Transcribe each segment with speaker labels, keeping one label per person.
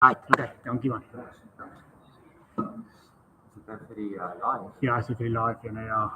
Speaker 1: Right. Okay. Don't give on.
Speaker 2: Is it pretty live?
Speaker 1: Ja, zit er live in, ja.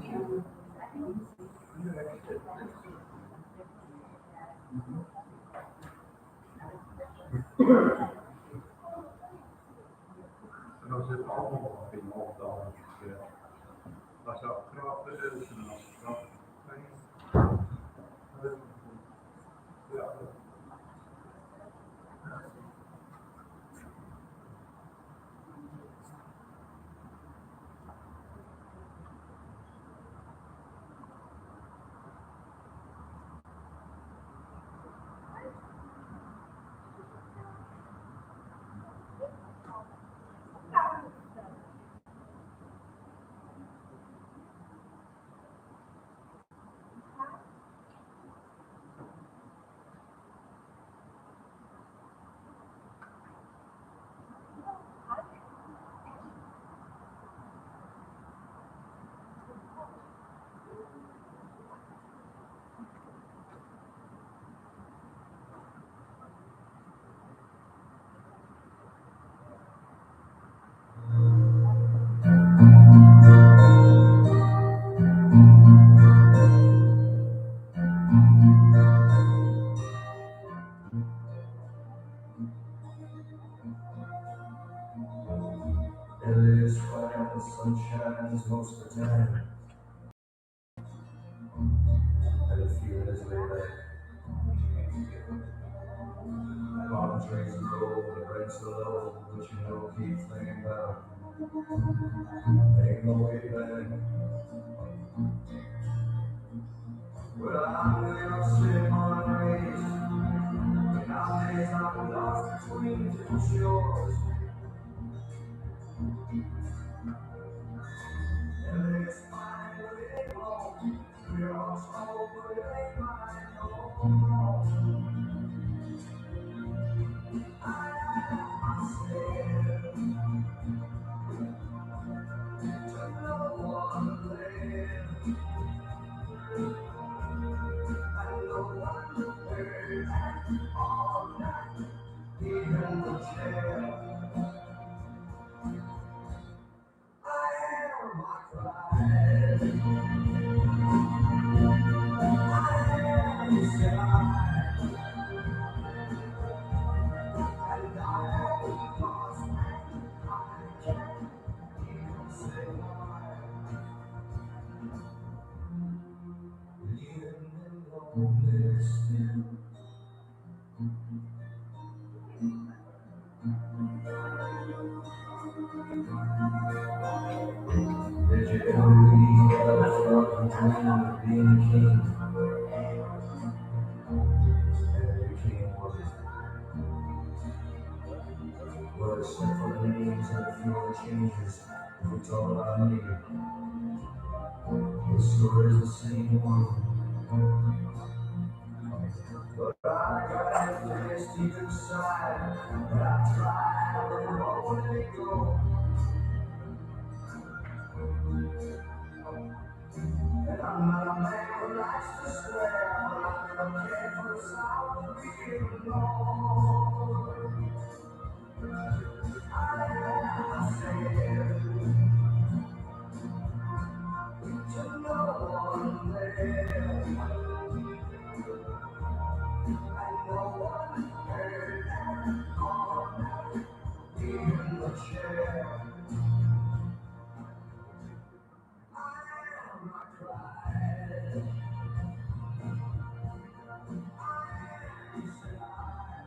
Speaker 3: En als het allemaal in opdalen, als dat krap is en als dat ja.
Speaker 4: It is when the sun shines most of the time, and the field is lit up. Palm trees grow, the rain so low, but you know, keep thinking about ain't no way back. Well, I'm New York City born and raised, but nowadays I'm lost between two shores. And it's fine living home, we're all slow, but it ain't mine no more. I said to no one land, and no one heard all night, even the chair. I am my pride, I am the sky, and I am lost, and I can't even say why. Leaving me lonely still. Did you ever read about the fucking dream of being a king? And the king was except for the names and a few other changes. It's all I need. The story's the same one. But I got this deep inside. And I tried to let it go. And I'm not a man who likes to swear, but I'm never careful of sound to be ignored. I said to no one there, and no one heard all night in the chair. I am not cried. I am sad.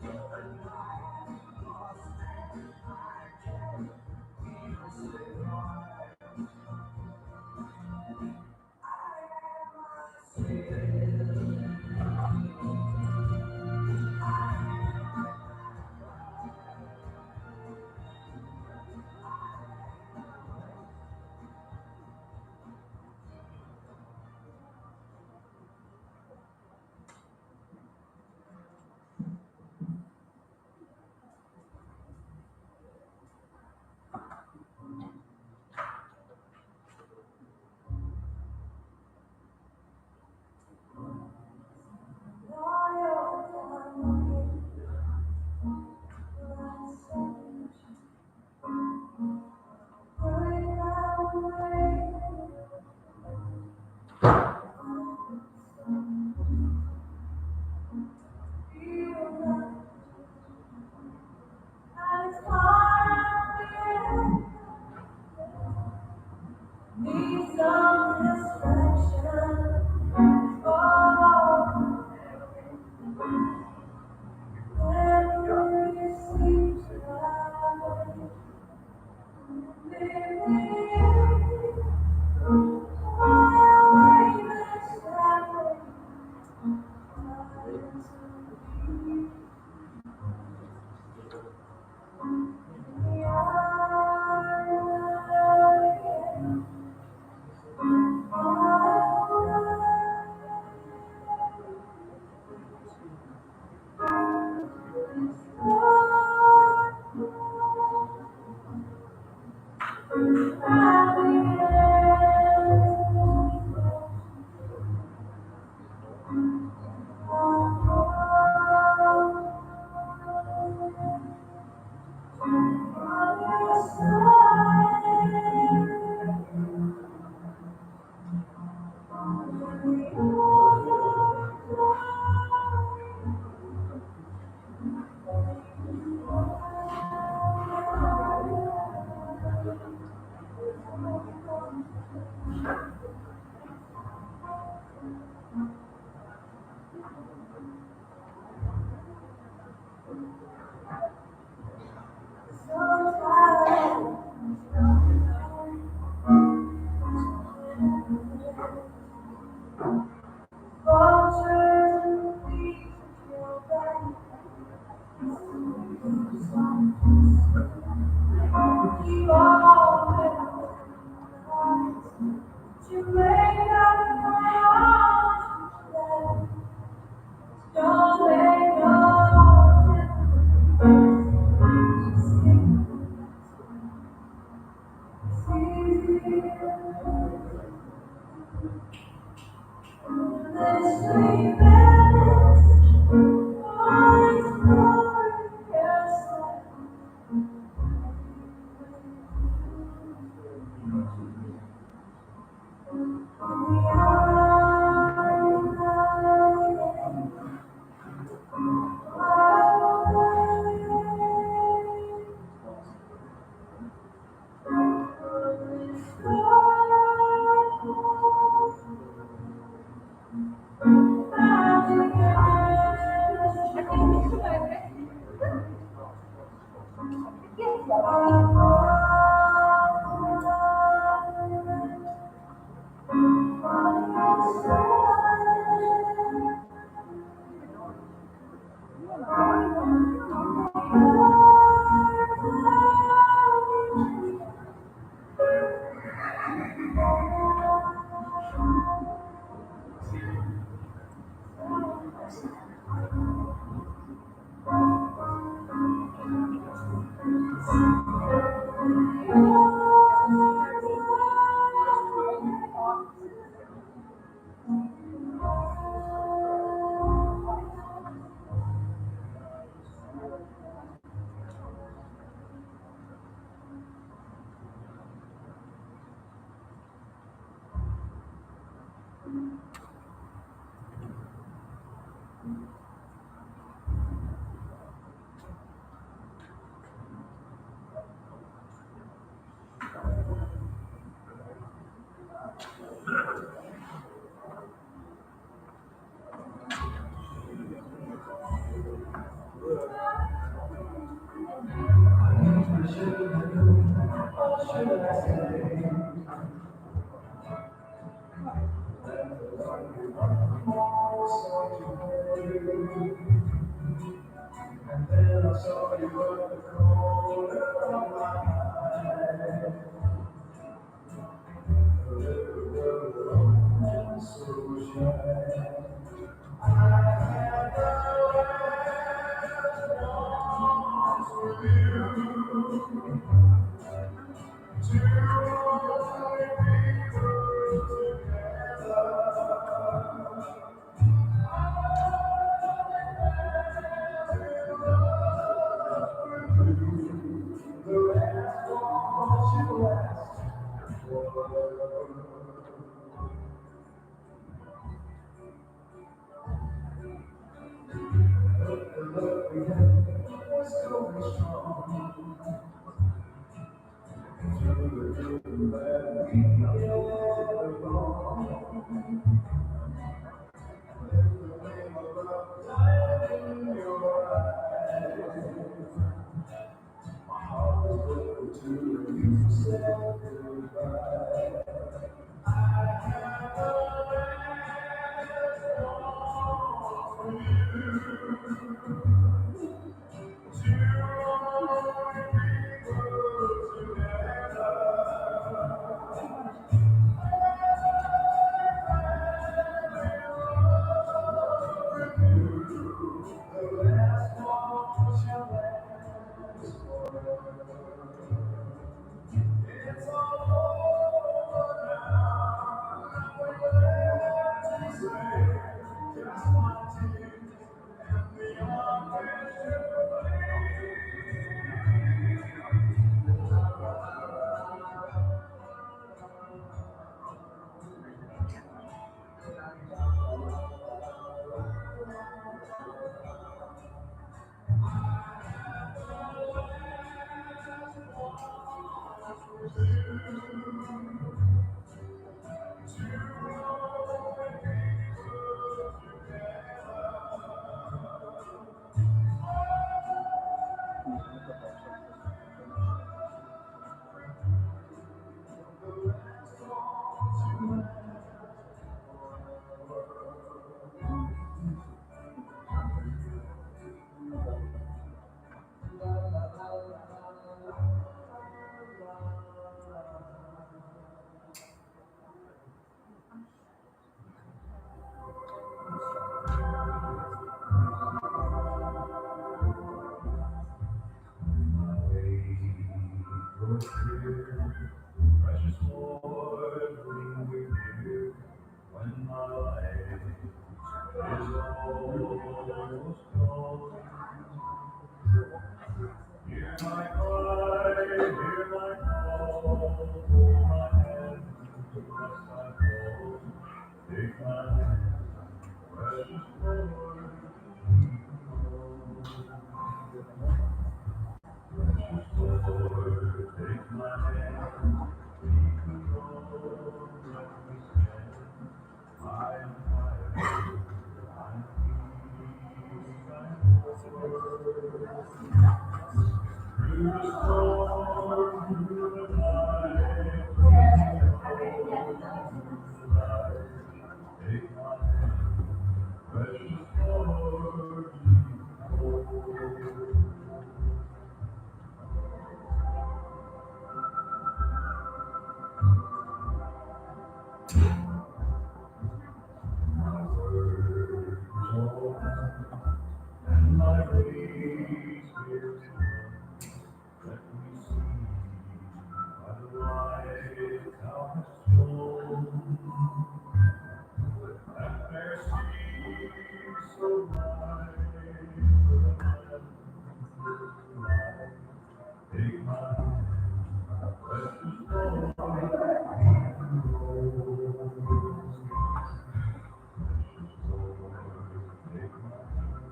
Speaker 4: And I lost and I can't even say why. Need some distraction. Oh, whenever you seem to hide, maybe my weakness happened.
Speaker 3: Take my hand, precious Lord. Precious Lord, take my hand. Lead me on, let me stand. I am tired, I'm weak, I'm poor. Through the storm, through the night, take my hand, precious Lord, my words all and my ways here to run. Let me see by the light thou hast shone. That there seems so bright for the man life. Take my hand, precious Lord, precious Lord, take my hand.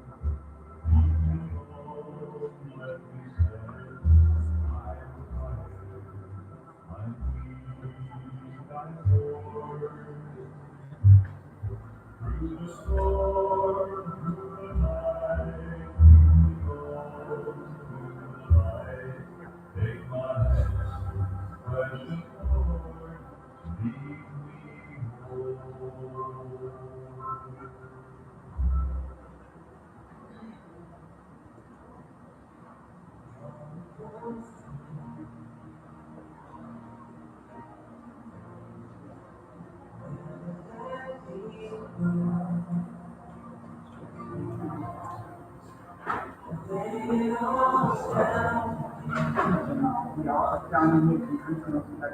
Speaker 3: Lead me on, let me stand. I am tired, I'm weak, I'm poor. Through the storm, through the night, through the light, take my hand, precious Lord, lead me home.
Speaker 1: Ja, dann mit dem kannst du noch vielleicht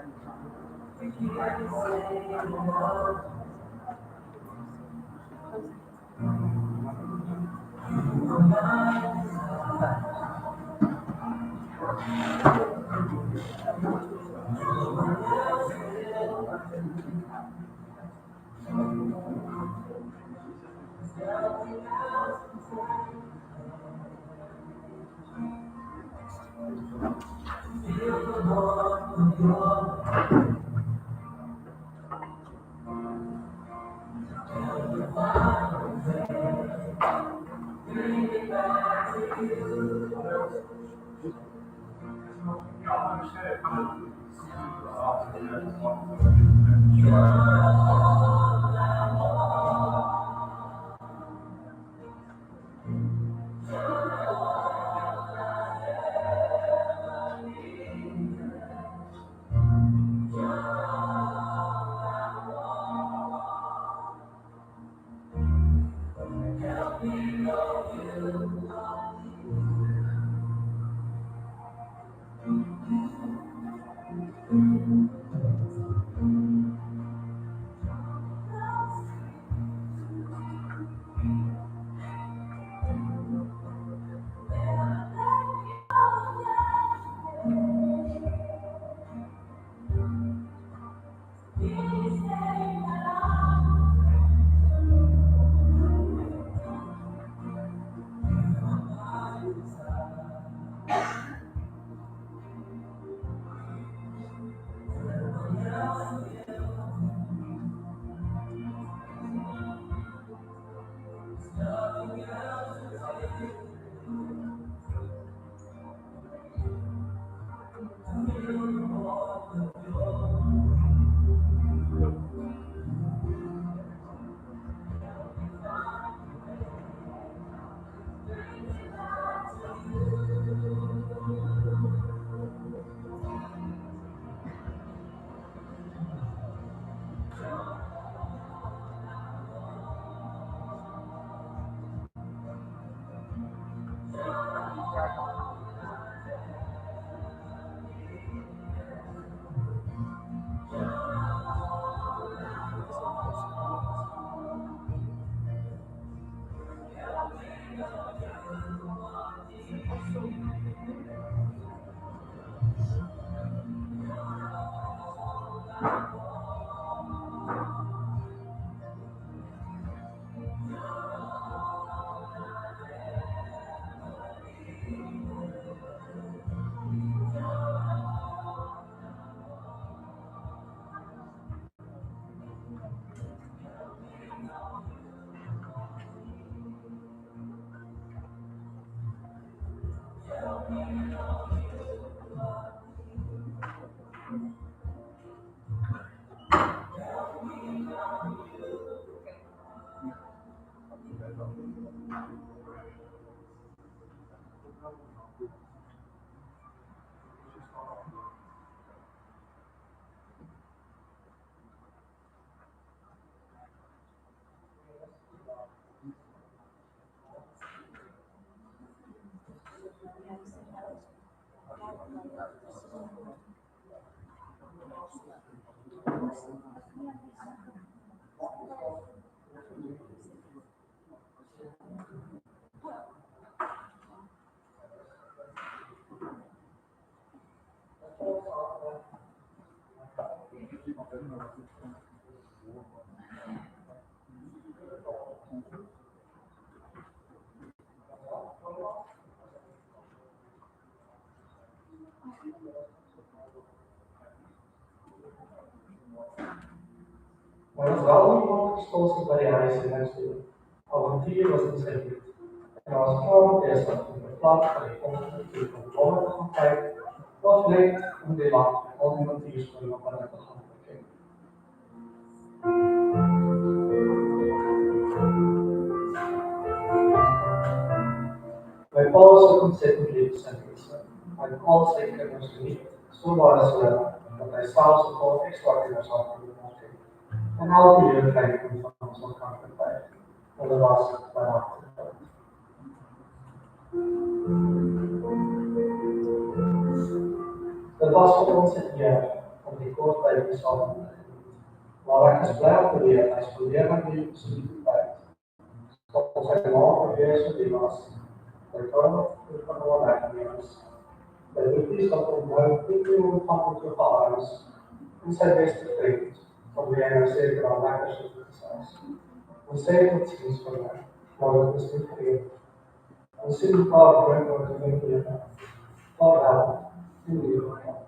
Speaker 5: Maar vrouw iemand gestoten bij de huis in huisdeur. Avontuur was niet zijn buurt. En als vrouw is dat in de plaats van de ongeluk van de van tijd, was leek om de land al die natuurspullen op een te gaan bekijken. Wij Paulus ook ontzettend lief zijn geweest. En alles zeker ons niet. Zo waren ze wel, dat hij s'avonds de volk extra kunnen zorgen voor de moskee. En elke uur krijg ik van ons elkaar tijd. En dat was bij achter. Het was voor ons het jaar om die kort bij de samen te leggen. Maar ik is blij om te leren, hij studeerde aan de universiteit. Zoals hij de morgen eerst die was. Hij kwam van de werknemers. Hij doet iets dat om hem niet meer van het geval is. En zijn beste vriend, van wie hij zeker al lekker zit te zijn. We zeggen het ziens voor mij, maar dat is niet veel. We zien elkaar brengen door de winkel. Vaarwel, in ieder geval.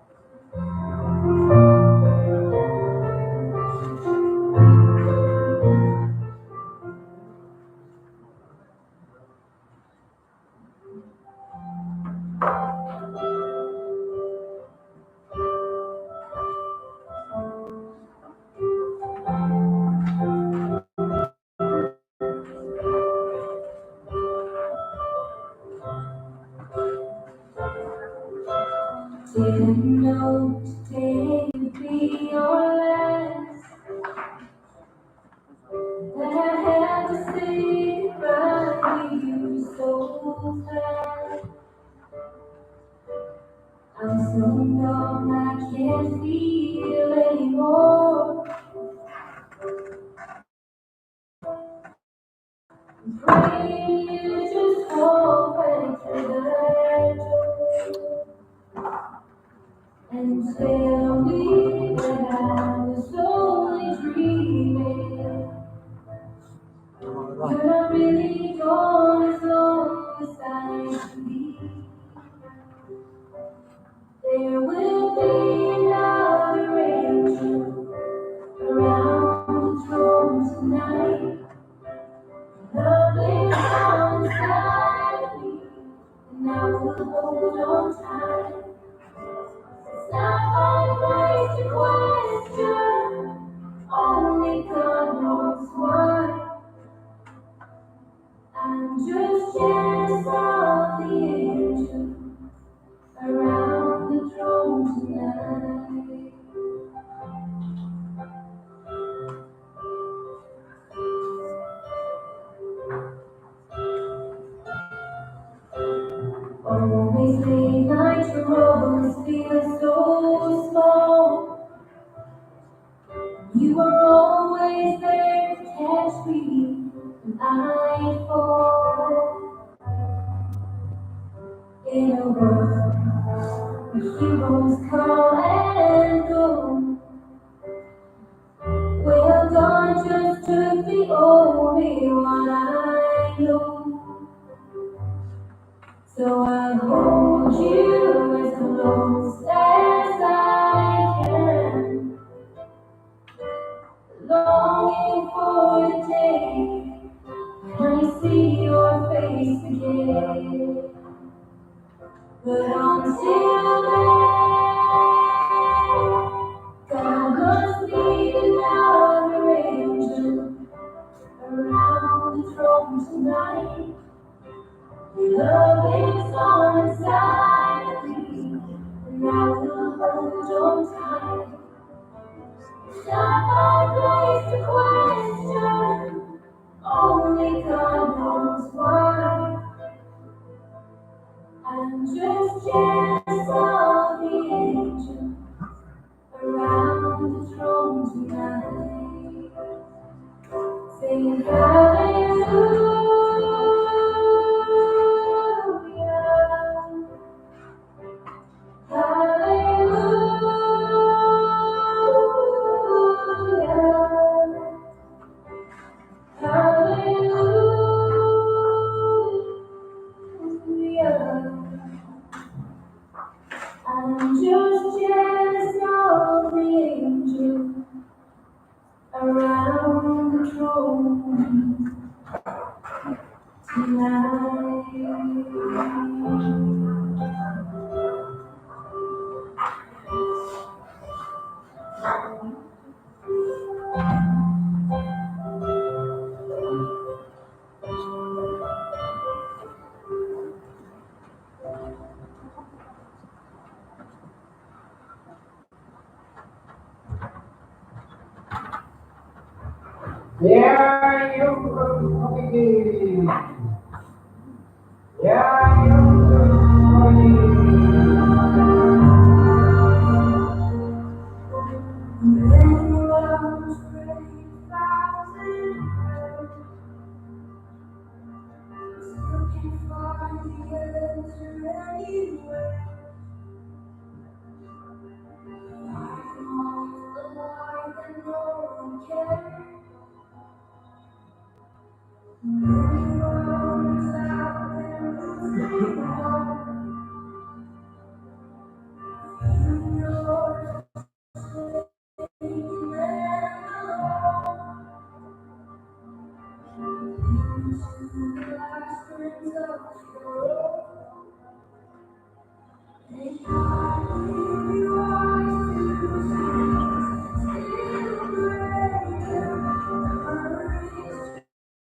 Speaker 6: Didn't know today would be your last. That I had to say goodbye to you so fast. I'm so numb, I can't feel anymore. I'm praying you just fall back to the door and tell me that I was only dreaming. You're not really gone as long as I believe. There will be another angel around the throne tonight. Loving down inside me, and I will hold on tight. It's not my place to question, only God knows why. I'm just jealous of the angels around the throne tonight. Always late night troubles feel so small. You are always there to catch me when I fall. In a world where heroes come and go, well, God just took the only one I know. So I'll hold you as close as I can, longing for the day when I see your face again. But until then, God must need another angel around the throne tonight. Love is on inside of me, and I will hold on tight. It's not my place to question, only God knows why. I'm just jealous of the angel around the throne tonight, singing hallelujah, hallelujah, hallelujah. I'm just jealous of the angel around the throne tonight.
Speaker 5: Yeah, you Yeah, you
Speaker 6: Looking for the answer anywhere. I'm off the line and no one cares. Many roads out there losing hope. Yours taking them alone into the last rings of the road. They hardly rise to see, still greater courage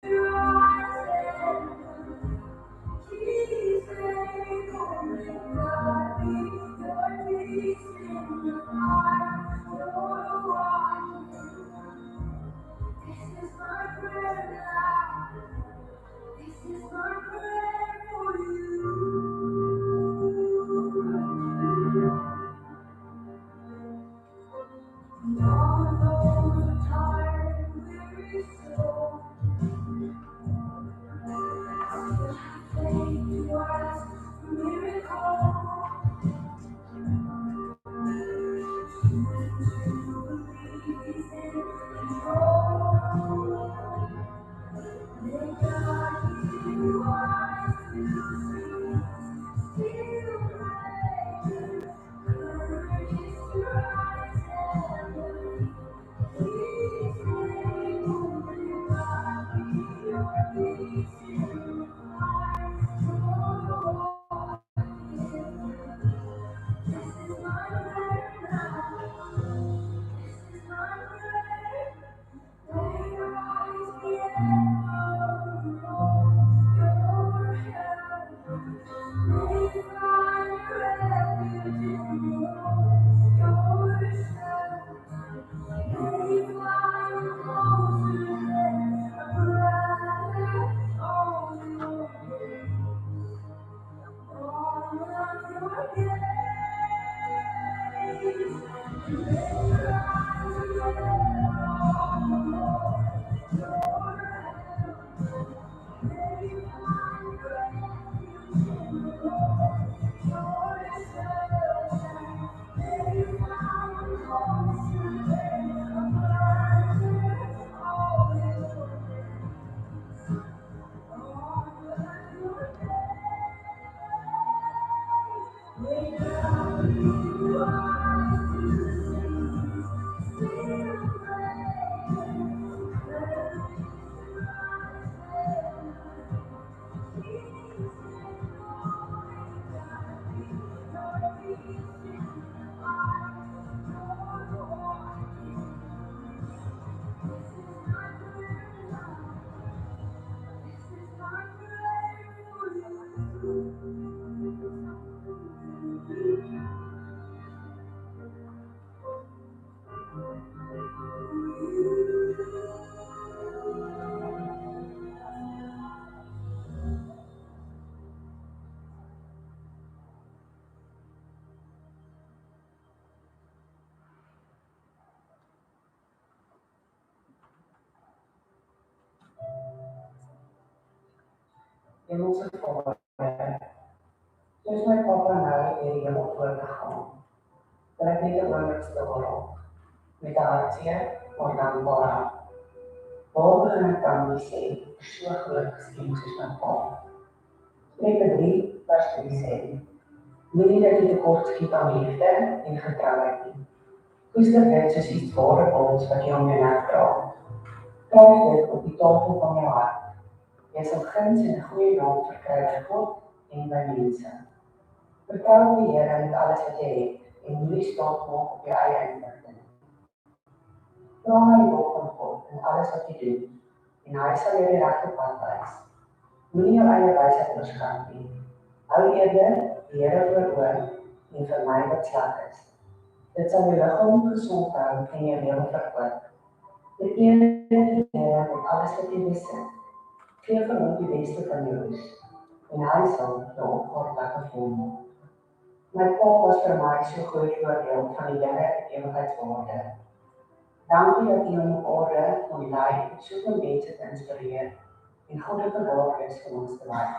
Speaker 6: to rise and keep faithful. May God be your peace in the fire you're watching. This is my prayer now. This is my prayer for you. All those are tired and weary souls, still have faith to ask for miracles. Choose to believe He's in control. May God give you eyes to see, still greater courage to rise and believe. He's able, may
Speaker 5: hemelse Vader, soos my Papa nou deur die hemel voorgegaan, wil ek net 'n oomblik stil raak, met 'n hartseer, maar dankbaar. Waar begin ek dan die sê, so groot geskenk soos my Pa? Spreuke 3 vers 3 sê, moenie dat jy tekort skiet aan liefde en getrouheid nie. Koester dit soos iets waardevols wat jy om jou nek dra. Plaas dit op die tafel van jou hart. Jy sal guns en 'n goeie naam verkry by God en by mense. Vertrou op die Here met alles wat jy het en moenie staat maak op jou eie inligting. Vra na die hulp van God in alles wat jy doen en hy sal jou die regte pad wys. Moenie jou eie wysheid oorskry nie. Hou eerder die Here voor oor en vermy wat sleg is. Dit sal jou liggaam gesond hou en jou lewe verkwik. Bekeer die Here met alles wat jy besit. Gee vir hom die beste van jou is en hy sal jou opgaat lekker vol maak. My Pa was vir my so groot voorbeeld van die dinge in ewigheidswaarde. Dankie dat jy hom op aarde kon lei om soveel mense te inspireer en goddelike waardes vir ons te wys.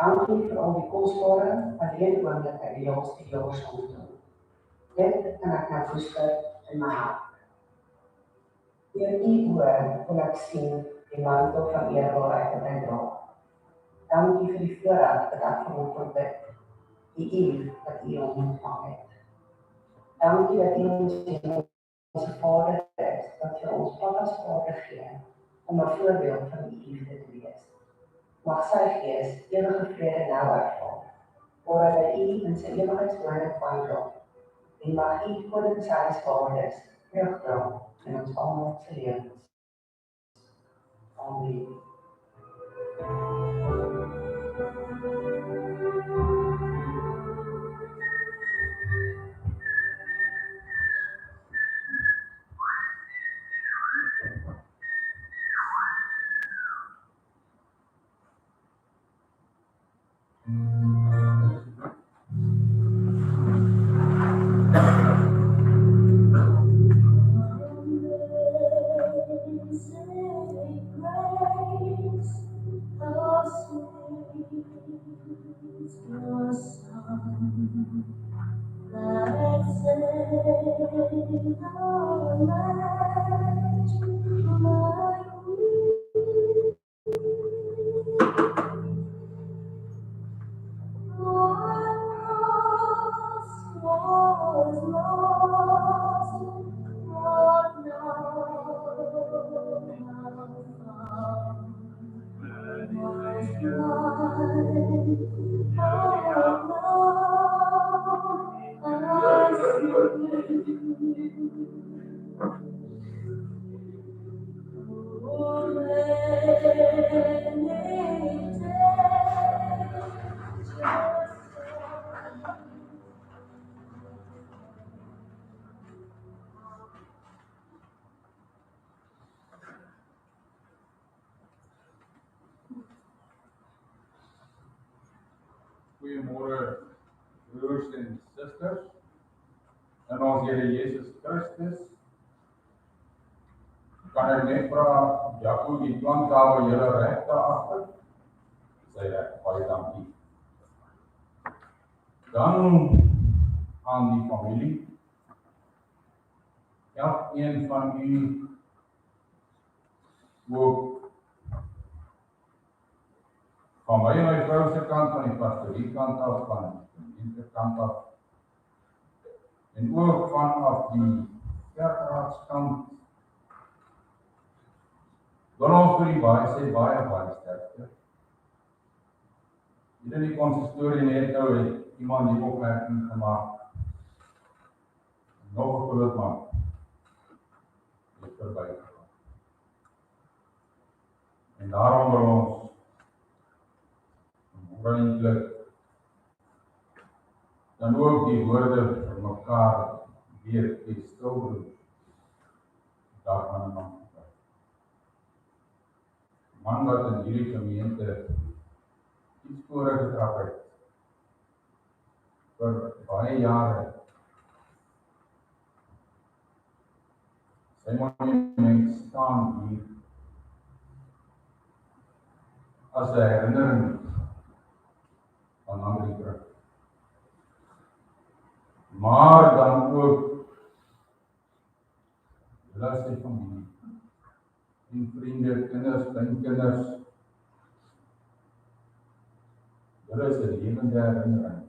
Speaker 5: Dankie vir al die kosbare, alleen oomblikke die laaste jaar saam met hom. Dit kan ek nou koester in my hart. Deur die oë kon ek sien die mantel van eerbaarheid wat hy dra. Dankie vir die voorreg dat ek vir hom kon bid, die eer wat u hom ontvang het. Dankie dat u ons Vader is, wat vir ons Papa's Vader gee, om 'n voorbeeld van die liefde te wees. Mag sy Gees ewige vrede nou uitval, voordat hy u in sy ewigheidswoning vandra, en mag u koningshuiswaardes terugdra in ons almal se lewens. Amen.
Speaker 3: Goeiemôre broers en susters in ons Here Jesus Christus. Kan ek net vra, Jaco, die plantkamer julle reg daar agter? Sê ek, baie dankie. Dan aan die familie. Elkeen van u ook van my en my vrou se kant, van die pastorie kant af, van die gemeente kant af, en ook vanaf die kerkraadskant, wil ons vir die baie sterkte. Hier in die konsistorie net nou het iemand die opmerking gemaak, nog 'n groot man het verbygegaan. En daarom wil ons eintlik dan ook die woorde vir mekaar weer stil doen. Daarvan en dan. Man wat in hierdie gemeente iets spore getrap het vir baie jare. Sy monument staan hier as 'n herinnering aan ander terug. Maar dan ook julle as die familie, en vriende, kinders, kleinkinders. Julle is 'n lewende herinnering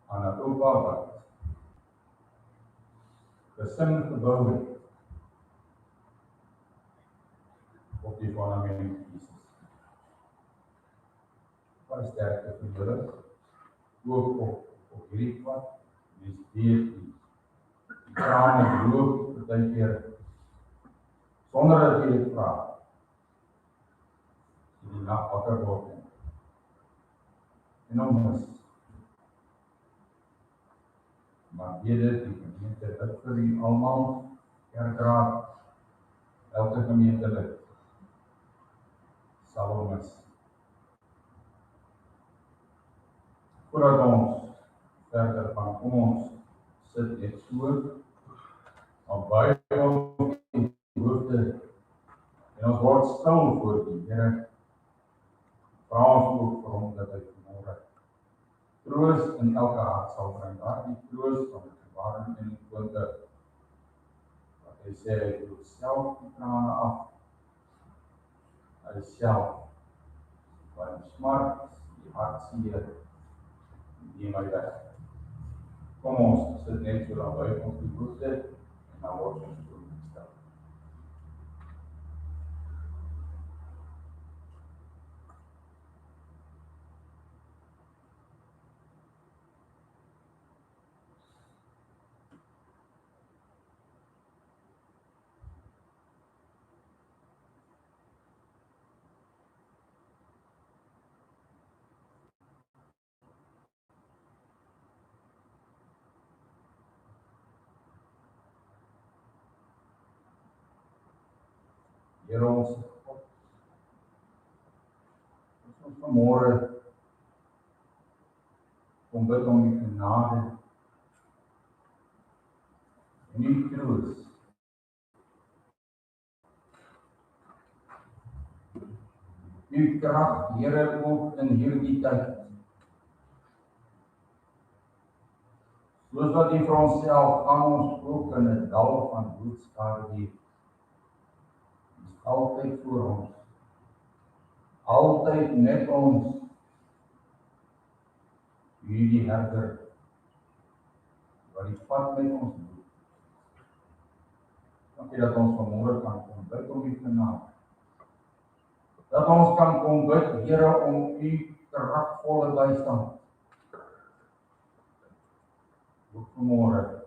Speaker 3: aan 'n oupa wat gesin gebou het op die fundament Jesus. Baie sterkte vir julle, ook op hierdie pad, mens weet die trane loop partykeer sonder dat jy dit vra. Die nag wakker word en mis. Maar weet dit, die gemeente bid vir u almal, kerkraad, elke gemeentelid sal mis. Voordat ons verder gaan, kom ons sit net so, maar baie op die hoofde, en ons word stil voor die Here. Vra ons ook vir hom dat hy vanmôre troos in elke hart sal bring, daardie troos van die ware en die kwinte, wat hy sê, hy doet self die trane af, hy self, wat die smart, die hartseer, neem my weg. Kom ons sit net so dan buig ons die hoofde, en dan word ons so gestel. Here ons God, ons vanmôre kom bid om die genade en die troos. U krag, Here, ook in hierdie tyd. Soos wat U vir onsself aan ons ook in 'n dal van bloedskade altyd voor ons, altyd met ons, U die herder, wat die pad met ons doen. Dankie dat ons vanmôre kan kom bid om U genade, dat ons kan kom bid, Here, om U kragvolle bystand. Ook vanmôre,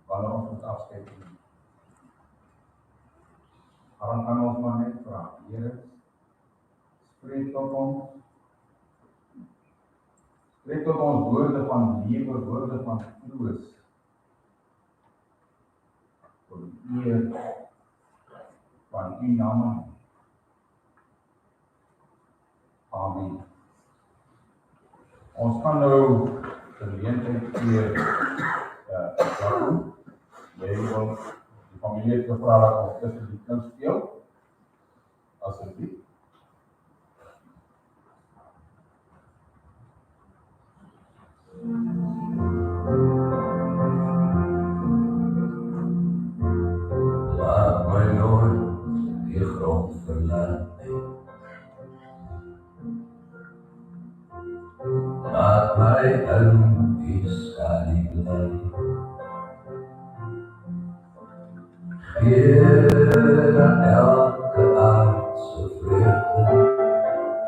Speaker 3: wanneer ons moet afskeid neem. Dan kan ons maar net vra, Here, spreek tot ons. Spreek tot ons woorde van lewe, woorde van troos. Tot die eer van U naam. Amen. Ons kan nou geleentheid gee, jy wil die familie het gevra dat ons tussen die kind speel, asseblief.
Speaker 4: Laat my nooit die grond verlaat nie. Laat my in die skadu bly. Gee aan elke aardse vreugde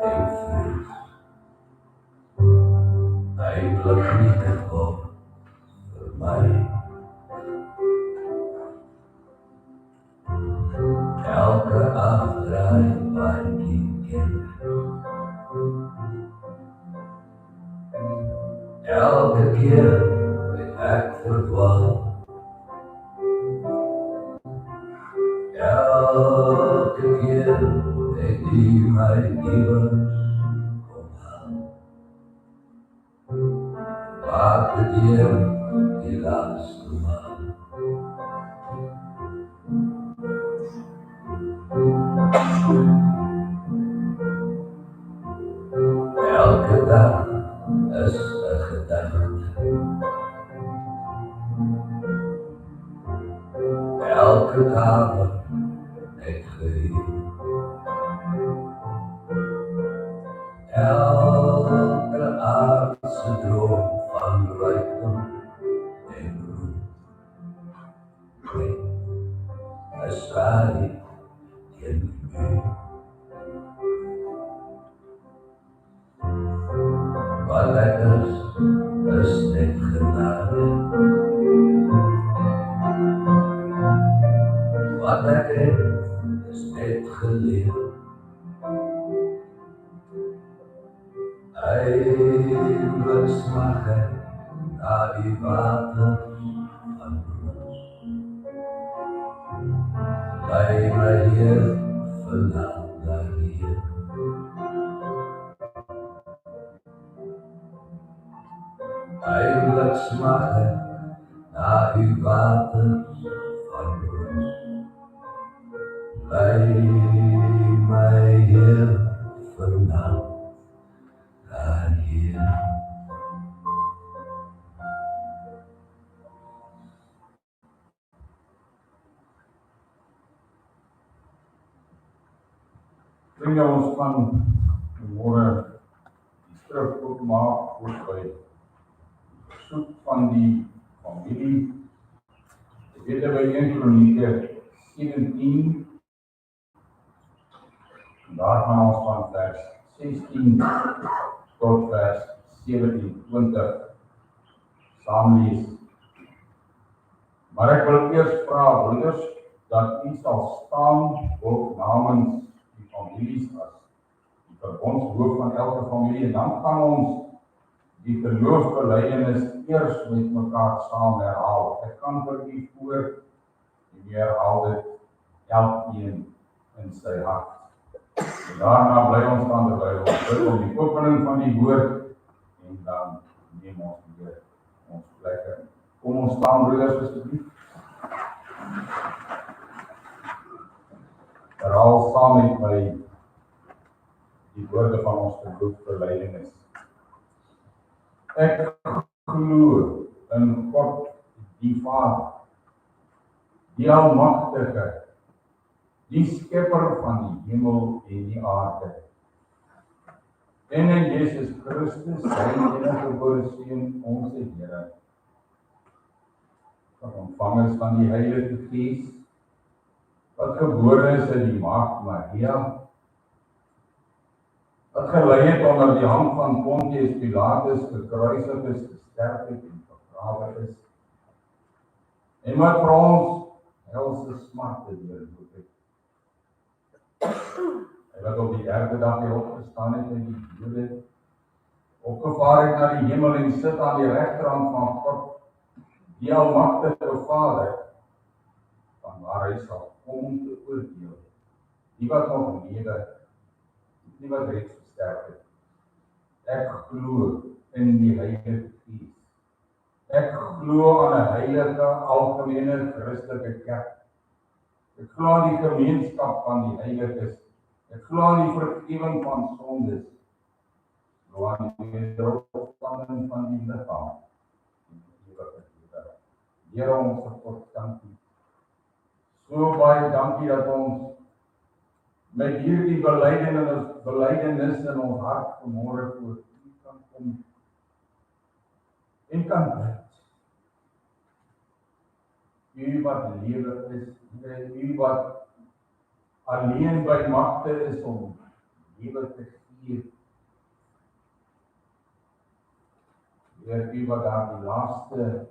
Speaker 4: en vrees. Eindelijk niet het God voor mij. Elke afdraai waar ik ken. Elke keer dat ik verdwaal. Elke keer dat U mij iewers kom haal. Maak het hier die laatste maal. elke kamer net geheel. Elke aardse droom van rijkdom en roem. Nee, is waar niet in u. Wat lekkers is net genade. Wat lekker is net geleerd. Eindelijk smaken naar die water van bloed. Leid mij hier vandaan naar hier. Eindelijk smaken naar uw water van bloed. Leid mij hier vandaan naar hier.
Speaker 3: Vriende, ons gaan môre die skrif oopmaak oor by versoek van die familie. Ek weet by 1 Kronieke 17, en daar gaan ons van vers 16 tot vers 27 saam lees. Maar ek wil eers vra, broeders, dat u sal staan ook namens die families as die verbondshoof van elke familie, en dan gaan ons die geloofsbelijdenis eers met mekaar saam herhaal. Ek kan vir u voor en herhaal dit elkeen in sy hart. En daarna bly ons dan terwyl ons bid om die opening van die woord, en dan neem ons weer ons plekke. Kom ons staan, broeders, asseblief. Herhaal saam met my die woorde van ons geloofsbelijdenis. Ek glo in God die Vader, die Almagtige, die Skepper van die hemel en die aarde, en in Jesus Christus, sy eniggebore Seun, onze Here, wat ontvang is van die Heilige Gees, wat gebore is in die maagd Maria, wat gelei het onder die hand van Pontius Pilatus, gekruisig is, gesterf het en begrawe is, en wat vir ons helse smarte deurloop het. Hy wat op die 3de dag weer opgestaan het in die dode, opgevaar het na die hemel en sit aan die regterhand van God, die Almagtige Vader, vanwaar hy sal kom te oordeel, die wat nog lewe, die wat reeds gesterf het. Ek glo in die Heilige Gees. Ek glo aan 'n heilige, algemene, Christelike kerk. Ek glo aan die gemeenskap van die heiliges. Ek glo aan die vergifnis van sondes. Ek glo aan die wederopstanding van die liggaam. Here ons God, dankie. So baie dankie dat ons met hierdie belydenis in ons hart vanmôre voor U kan kom en kan bid. U wat lewe is, U wat alleen by magte is om lewe te gee. Heer, U wat daar die laaste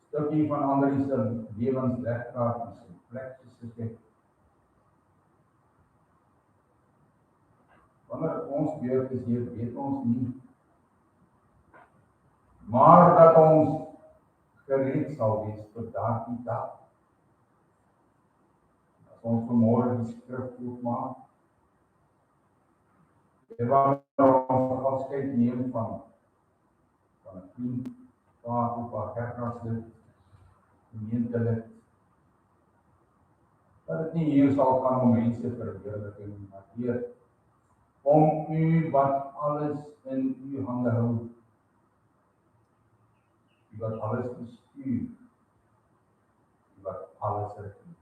Speaker 3: stukkie van ander se lewens weggaat en sy plek gesit het. Wanneer ons beurt is hier, weet ons nie. Maar dat ons gereed sal wees vir daardie dag. As ons vanmôre die skrif oopmaak, wanneer ons afskeid neem van 'n vriend, pa, oupa, kerkraadslid, gemeentelid, dat dit nie hier sal gaan om mense verheerliking, maar Heer, om U wat alles in U hande hou, U wat alles bestuur, U wat alles naweksrigting.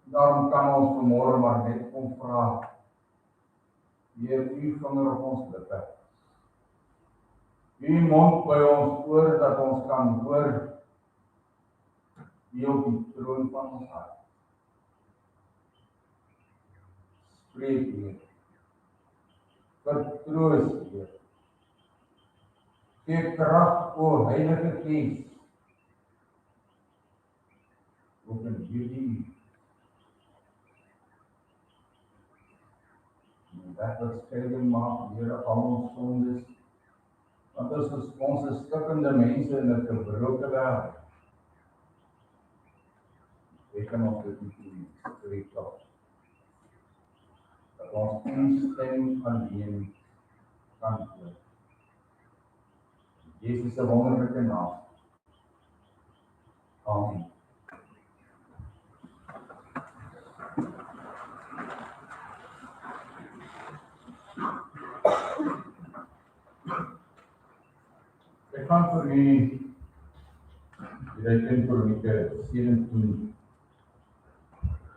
Speaker 3: Daarom kan ons vanmôre maar net kom vra, Heer, u vinger op ons lippe. U mond by ons oor, dat ons kan hoor, U op die troon van ons hart. Spreek, Heer. Vertroos, Heer. Gee krag, o Heilige Gees. Ook in hierdie dat wat skeiding maak, Here, al ons sondes, want ons is stikkende mense in 'n gebroke wêreld. Ek kan ons dit nie spreek tot. Dat ons u stem alleen kan hoor. Jesus se wonderlike naam. Amen. Ek gaan vir u direk Kronieke 17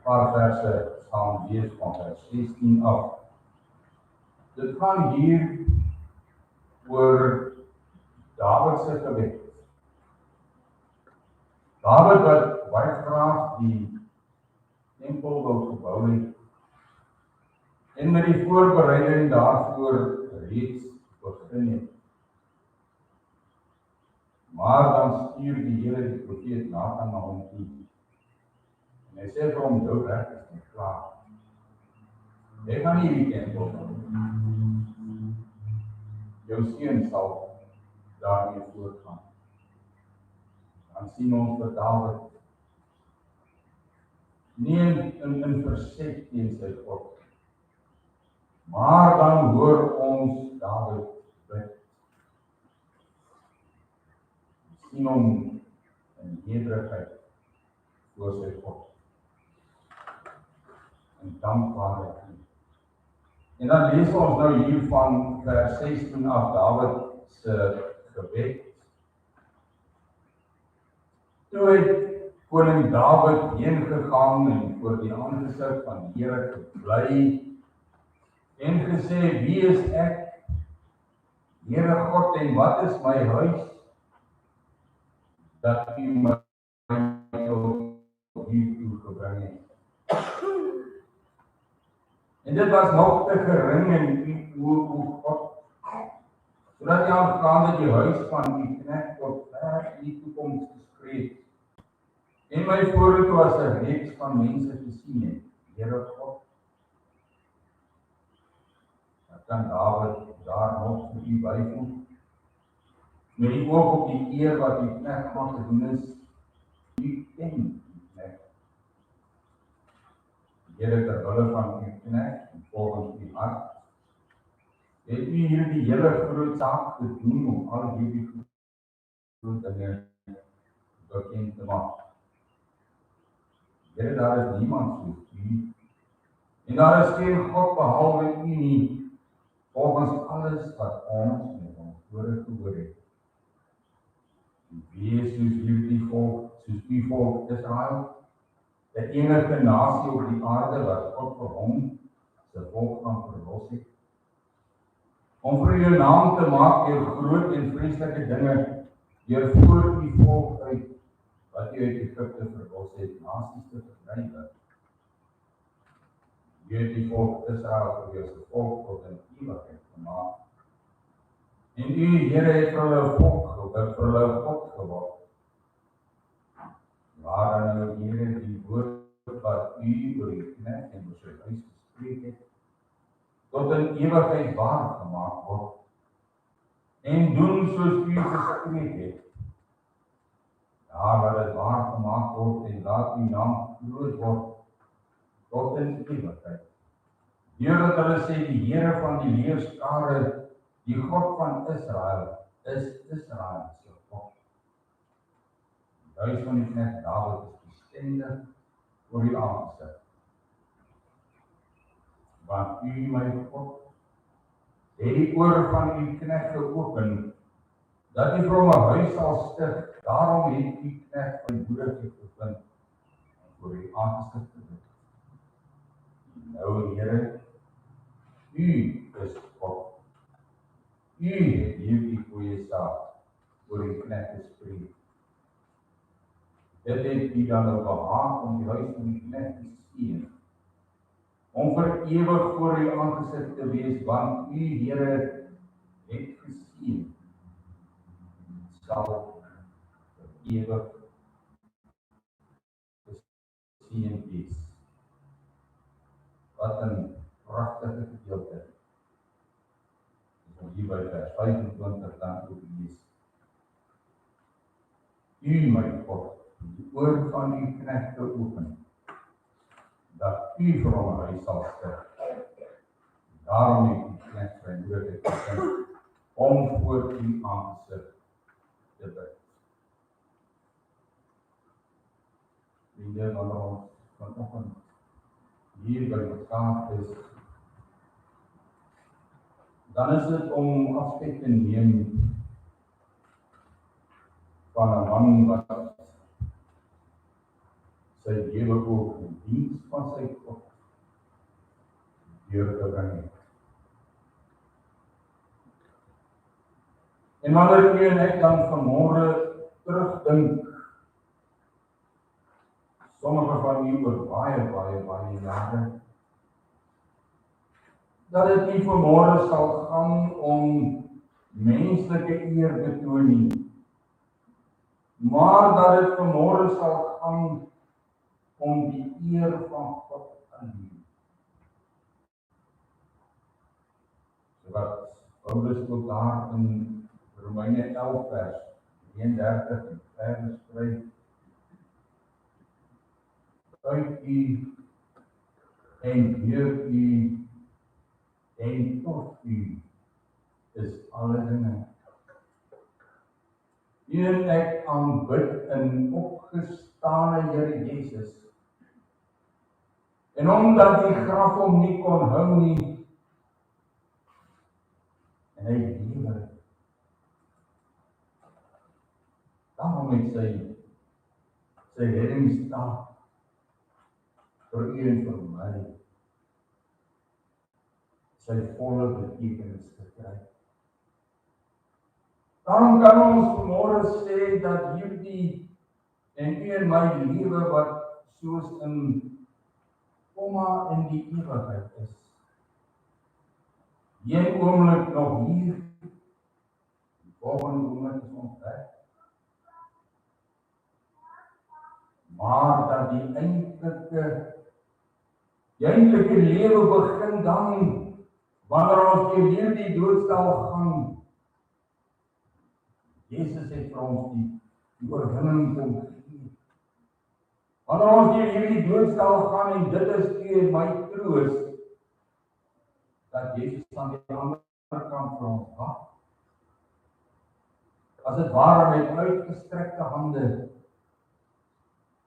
Speaker 3: paar verse saam lees van vers 16 af. Dit gaan hier oor Dawid se gebed. Dawid wat baie graag die tempel wou gebou het en met die voorbereiding daarvoor reeds begin het. Maar dan stuur die Here die profeet Nathan na hom toe. En hy sê vir hom, jou werk is nie klaar. Jy gaan nie die tempel bou. Jou seun sal daarmee voortgaan. Dan sien ons dat Dawid nie in verset teen sy God, maar dan hoor ons Dawid bid. Sien hom in nederigheid voor sy God. En dankbaarheid. En dan lees ons nou hier van vers 16 af, Dawid se gebed. Toe het koning Dawid heen gegaan en voor die aangesig van die Here gebly en gesê, wie is ek, Here God, en wat is my huis, dat u my hiertoe gebring het. En dit was nog te gering en hoe God, sodat hy aangaande die huis van die knegt tot ver in die toekoms gespreek. En my voorhoede was 'n reeks van mense gesien het, Here God. Dat kan Dawid daar nog vir u byvoeg. Met die oog op die eer wat die knegt van gedoen is, u ken die knegt. Here, terwille van u knegt en volgens die hart, het u hierdie hele groot saak gedoen om al hierdie groot dinge bekend te maak. Here, daar is niemand soos u, en daar is geen God behalwe u nie, volgens alles wat ons met ons woorde gehoor het. Wees soos hierdie volk, soos die volk Israel, die enige nasie op die aarde wat God vir hom sy volk kan verlos het. Om vir jou naam te maak deur groot en vreeslike dinge, deur voor die volk uit, wat jy uit Egipte verlos het, nasies te verdrywe. Jy het die volk Israel vir jou se volk tot in ewigheid gemaak. En u, Here, het vir hulle volk geword, vir hulle God geword. Waar dan nou, Here, die woord wat u oor die knegt en oor sy huis gespreek het, tot in ewigheid waar gemaak word, en doen soos u gespreek het. Daar waar dit waar gemaak word, en laat u naam groot word, tot in ewigheid. Deurdat hulle sê, die Here van die leerskare, die God van Israel, is Israel se God. Die huis van die knegt Dawid is bestendig oor die aangesig. Want u, my God, het die oor van u knegt geopen, dat u vir hom 'n huis sal stig. Daarom het u knegt van die boere gevind, is God. U het hierdie goeie saak oor die knegte spreek. Dit het U dan nou behaag om die huis van die knegte te seën, om vir ewig voor U aangesig te wees, want U, Here, het geseën, sal vir ewig geseën wees. Wat 'n pragtige gedeelte. As ons hier by vers 25 dan ook lees. U, my God, die oor van die knegte open, dat U vir hom 'n huis sal stig. Daarom het die knegt sy nood gekry om voor U aangesig te bid. Vriende, wanneer ons vanoggend hier by mekaar is, dan is dit om afskeid te neem van 'n man wat sy lewe ook in diens van sy God deurgebring het. En wanneer U en ek dan vanmôre terugdink, sommige van U oor baie jare, dat dit nie vanmôre sal gaan om menslike eer betoon nie, maar dat dit vanmôre sal gaan om die eer van God alleen. So wat Paulus ook daar in Romeine 11 vers 33 en verder skryf, uit U en deur U en tot U is alle dinge. U en ek aanbid in opgestane Here Jesus. En omdat die graf hom nie kon hou nie, en hy lewe, daarom het sy reddingsdaad vir U en vir my sy volle betekenis gekry. Daarom kan ons vanmôre sê dat hierdie en U en my lewe wat soos in komma in die ewigheid is. Een oomblik nog hier, die volgende oomblik is ons weg. Maar dat die eintlike lewe begin dan, wanneer ons deur hierdie doodstal gaan. Jesus het vir ons die oorwinning kom gee. Wanneer ons deur hierdie doodstal gaan, en dit is U en my troos, dat Jesus aan die ander kant vir ons wag. As dit ware met uitgestrekte hande,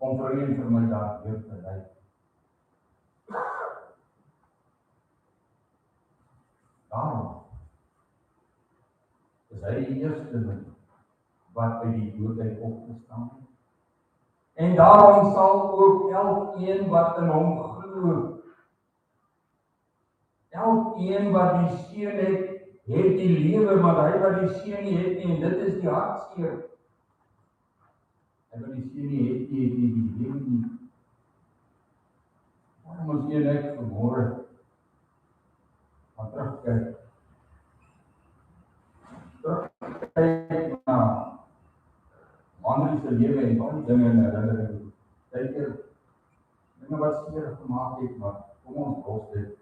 Speaker 3: om vir U en vir my daardeur te lei. Daarom is hy die eerste wat uit die dood uit opgestaan het. En daarom sal ook elkeen wat in hom glo, elkeen wat die Seun het die lewe, maar hy wat die Seun nie het nie, en dit is die hartseer. Hy wat die Seun nie het die lewe nie. Waarom is U en ek vanmôre aan terugkyk? Terugkyk na Andries se lewe en baie dinge in herinnering. Kyk, dinge wat seer gemaak het, maar kom ons los dit.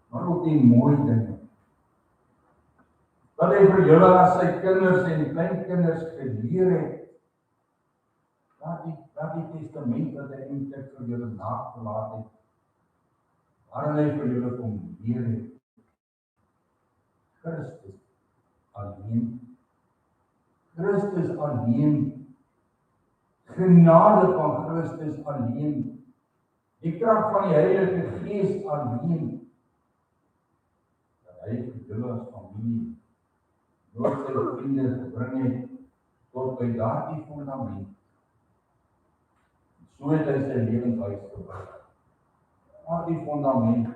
Speaker 3: Maar ook die mooi dinge. Wat hy vir julle as sy kinders en kleinkinders geleer het, daardie testament wat hy eintlik vir julle nagelaat het, waarin hy vir julle kom leer het. Christus alleen, genade van Christus alleen, die krag van die Heilige Gees alleen, dat hy vir julle as familie nooit sy vriende gebring het tot by daardie fundament. So het hy sy lewenshuis gebou. Daardie fundament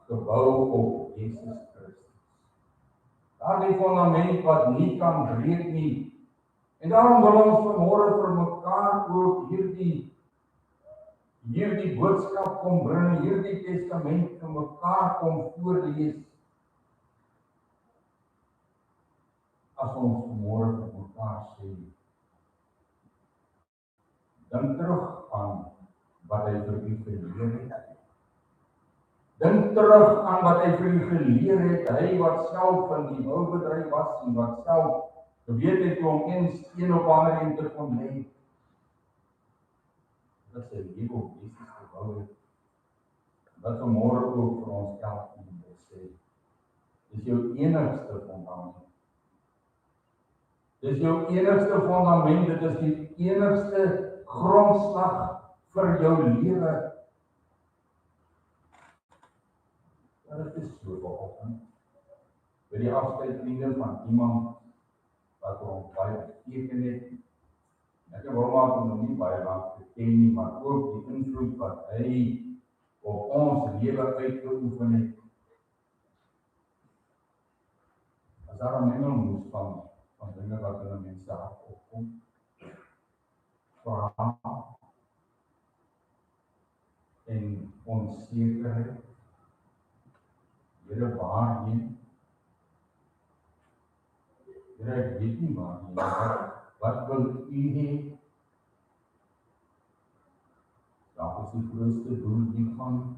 Speaker 3: gebou op Jesus Christus. Daardie fundament wat nie kan breek nie. En daarom wil ons vanmôre vir mekaar ook hierdie boodskap kom bring, hierdie testament vir mekaar kom voorlees. As ons vanmôre vir mekaar sê, dink terug aan wat hy vir u geleer het. Dink terug aan wat hy vir u geleer het, hy wat self van die boubedryf was en wat self geweet het hoe om een op ander en te kon lê. Dat sy lewe op Jesus gebou het. Wat vanmôre ook vir ons elkeen wil sê, dis jou enigste fundament. Dis jou enigste fundament, dit is die enigste grondslag vir jou lewe. Dit is so vanoggend. By die afskeidvriende van iemand wat ons baie beteken het. Ek het hom nog nie baie lank geken nie, maar ook die invloed wat hy op ons lewe uitgeoefen het. As daar 'n mengelmoes van dinge wat in 'n mens se hart opkom, vra en onsekerheid, Here, waarheen? Here, ek weet nie waarheen, wat wil u hê? Dat is die grootste doel hiervan,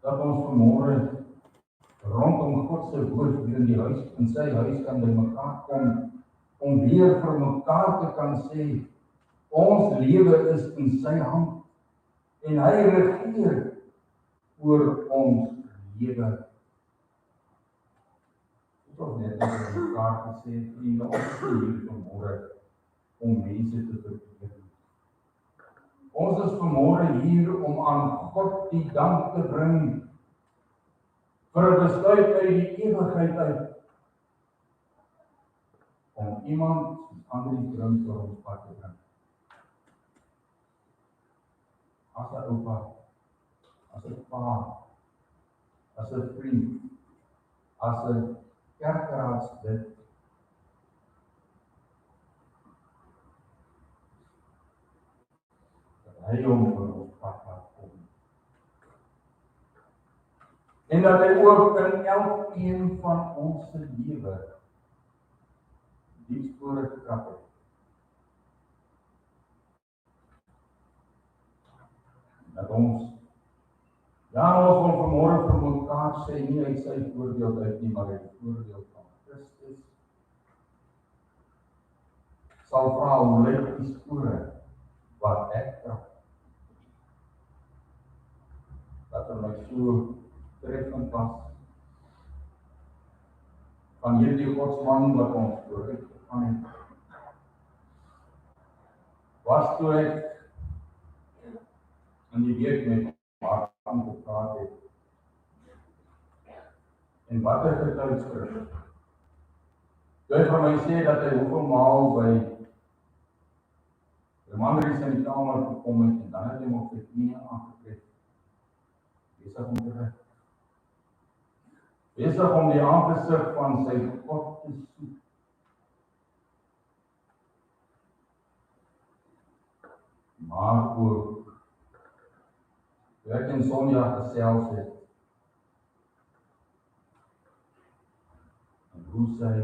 Speaker 3: dat ons vanmôre rondom God se woord hier in die huis, in sy huis kan by mekaar kom, om weer vir mekaar te kan sê, ons lewe is in sy hand, en hy regeer oor ons lewe. Ons net as mekaar gesê, vriende, ons is hier vanmôre om mense te verbeteren. Ons is vanmôre hier om aan God die dank te bring vir 'n besluit uit die ewigheid uit, om iemand soos Andrie Brink vir ons pad te bring. As 'n oupa, as 'n pa, as 'n vriend, as 'n kerkraadslid, dat hy hom vir ons pad laat kom. En dat hy ook in elkeen van ons se lewe die spore getrap het. Dat ons wil vanmôre vir mekaar sê, nie uit sy voorbeeld uit nie, maar uit die voorbeeld van Christus, sal vra, hoe lyk die spore wat ek trap? Dat my so treffend was, van hierdie godsman wat ons vooruit gegaan het, was toe ek in die week met Martin gepraat het. En wat 'n getuigskrif. Toe hy vir my sê dat hy hoeveel maal by Andries in die kamer gekom het, en dan het hy hom op sy knieë aangetref. Besig om te bid. Besig om die aangesig van sy God te soek. Maar ook, toe ek en Sonja gesels het, en hoe sy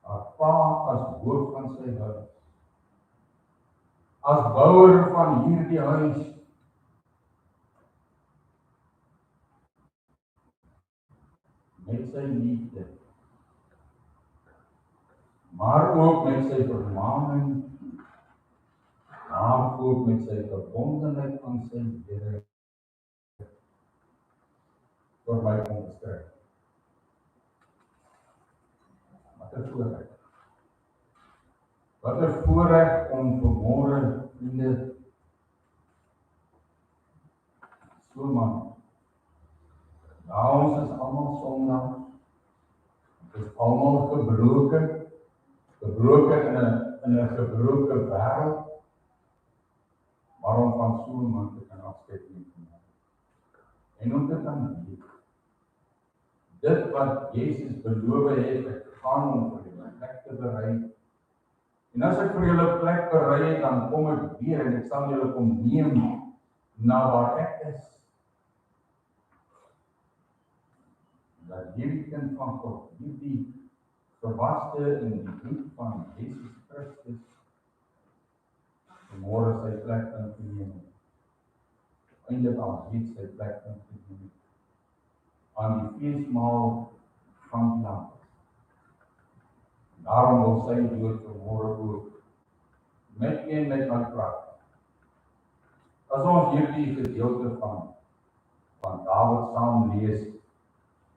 Speaker 3: haar pa as hoof van sy huis, as bouer van hierdie huis, met sy liefde, maar ook met sy vermaning, maar ook met sy verbondenheid aan sy Here, vir my kon beskryf. Wat 'n voorreg. Wat 'n voorreg om vanmôre, vriende, so man. Ja, ons is almal sondaars. Ons is almal gebroken in 'n gebroke wêreld, maar om van so 'n man te kan afskeid neem. En om te kan weet, dit wat Jesus beloof het, ek gaan om vir julle 'n plek te berei. En as ek vir julle 'n plek berei het, dan kom ek weer en ek sal julle kom neem na waar ek is. Dat hierdie kind van God, hierdie verwaste in die bloed van Jesus Christus, môre sy plek in te neem. Eindelik al reeds sy plek in te neem. Aan die feesmaal van die Lam. Daarom wil sy dood vanmôre ook met een met my praat. As ons hierdie gedeelte van Dawid saam lees,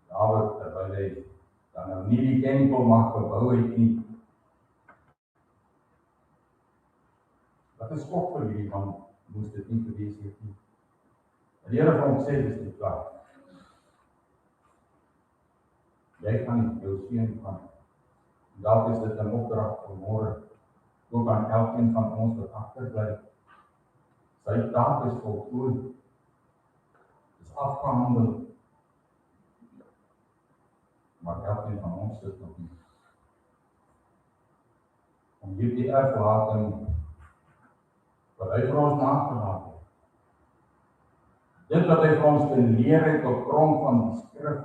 Speaker 3: Dawid terwyl hy dan nou nie die tempel mag gebou het nie. Wat is skok vir hierdie man, moes dit nie gewees het nie. Die Here van hom sê, dis nie klaar. Jy kan jou seun gaan. Dalk is dit 'n opdrag vanmôre, ook aan elkeen van ons wat agterbly. Sy taak is voltooi. Is afgehandel. Maar elkeen van ons sit nog nie. Om hierdie erflating wat hy vir ons nagelaat het. Dit wat hy vir ons geleer het op grond van die skrif.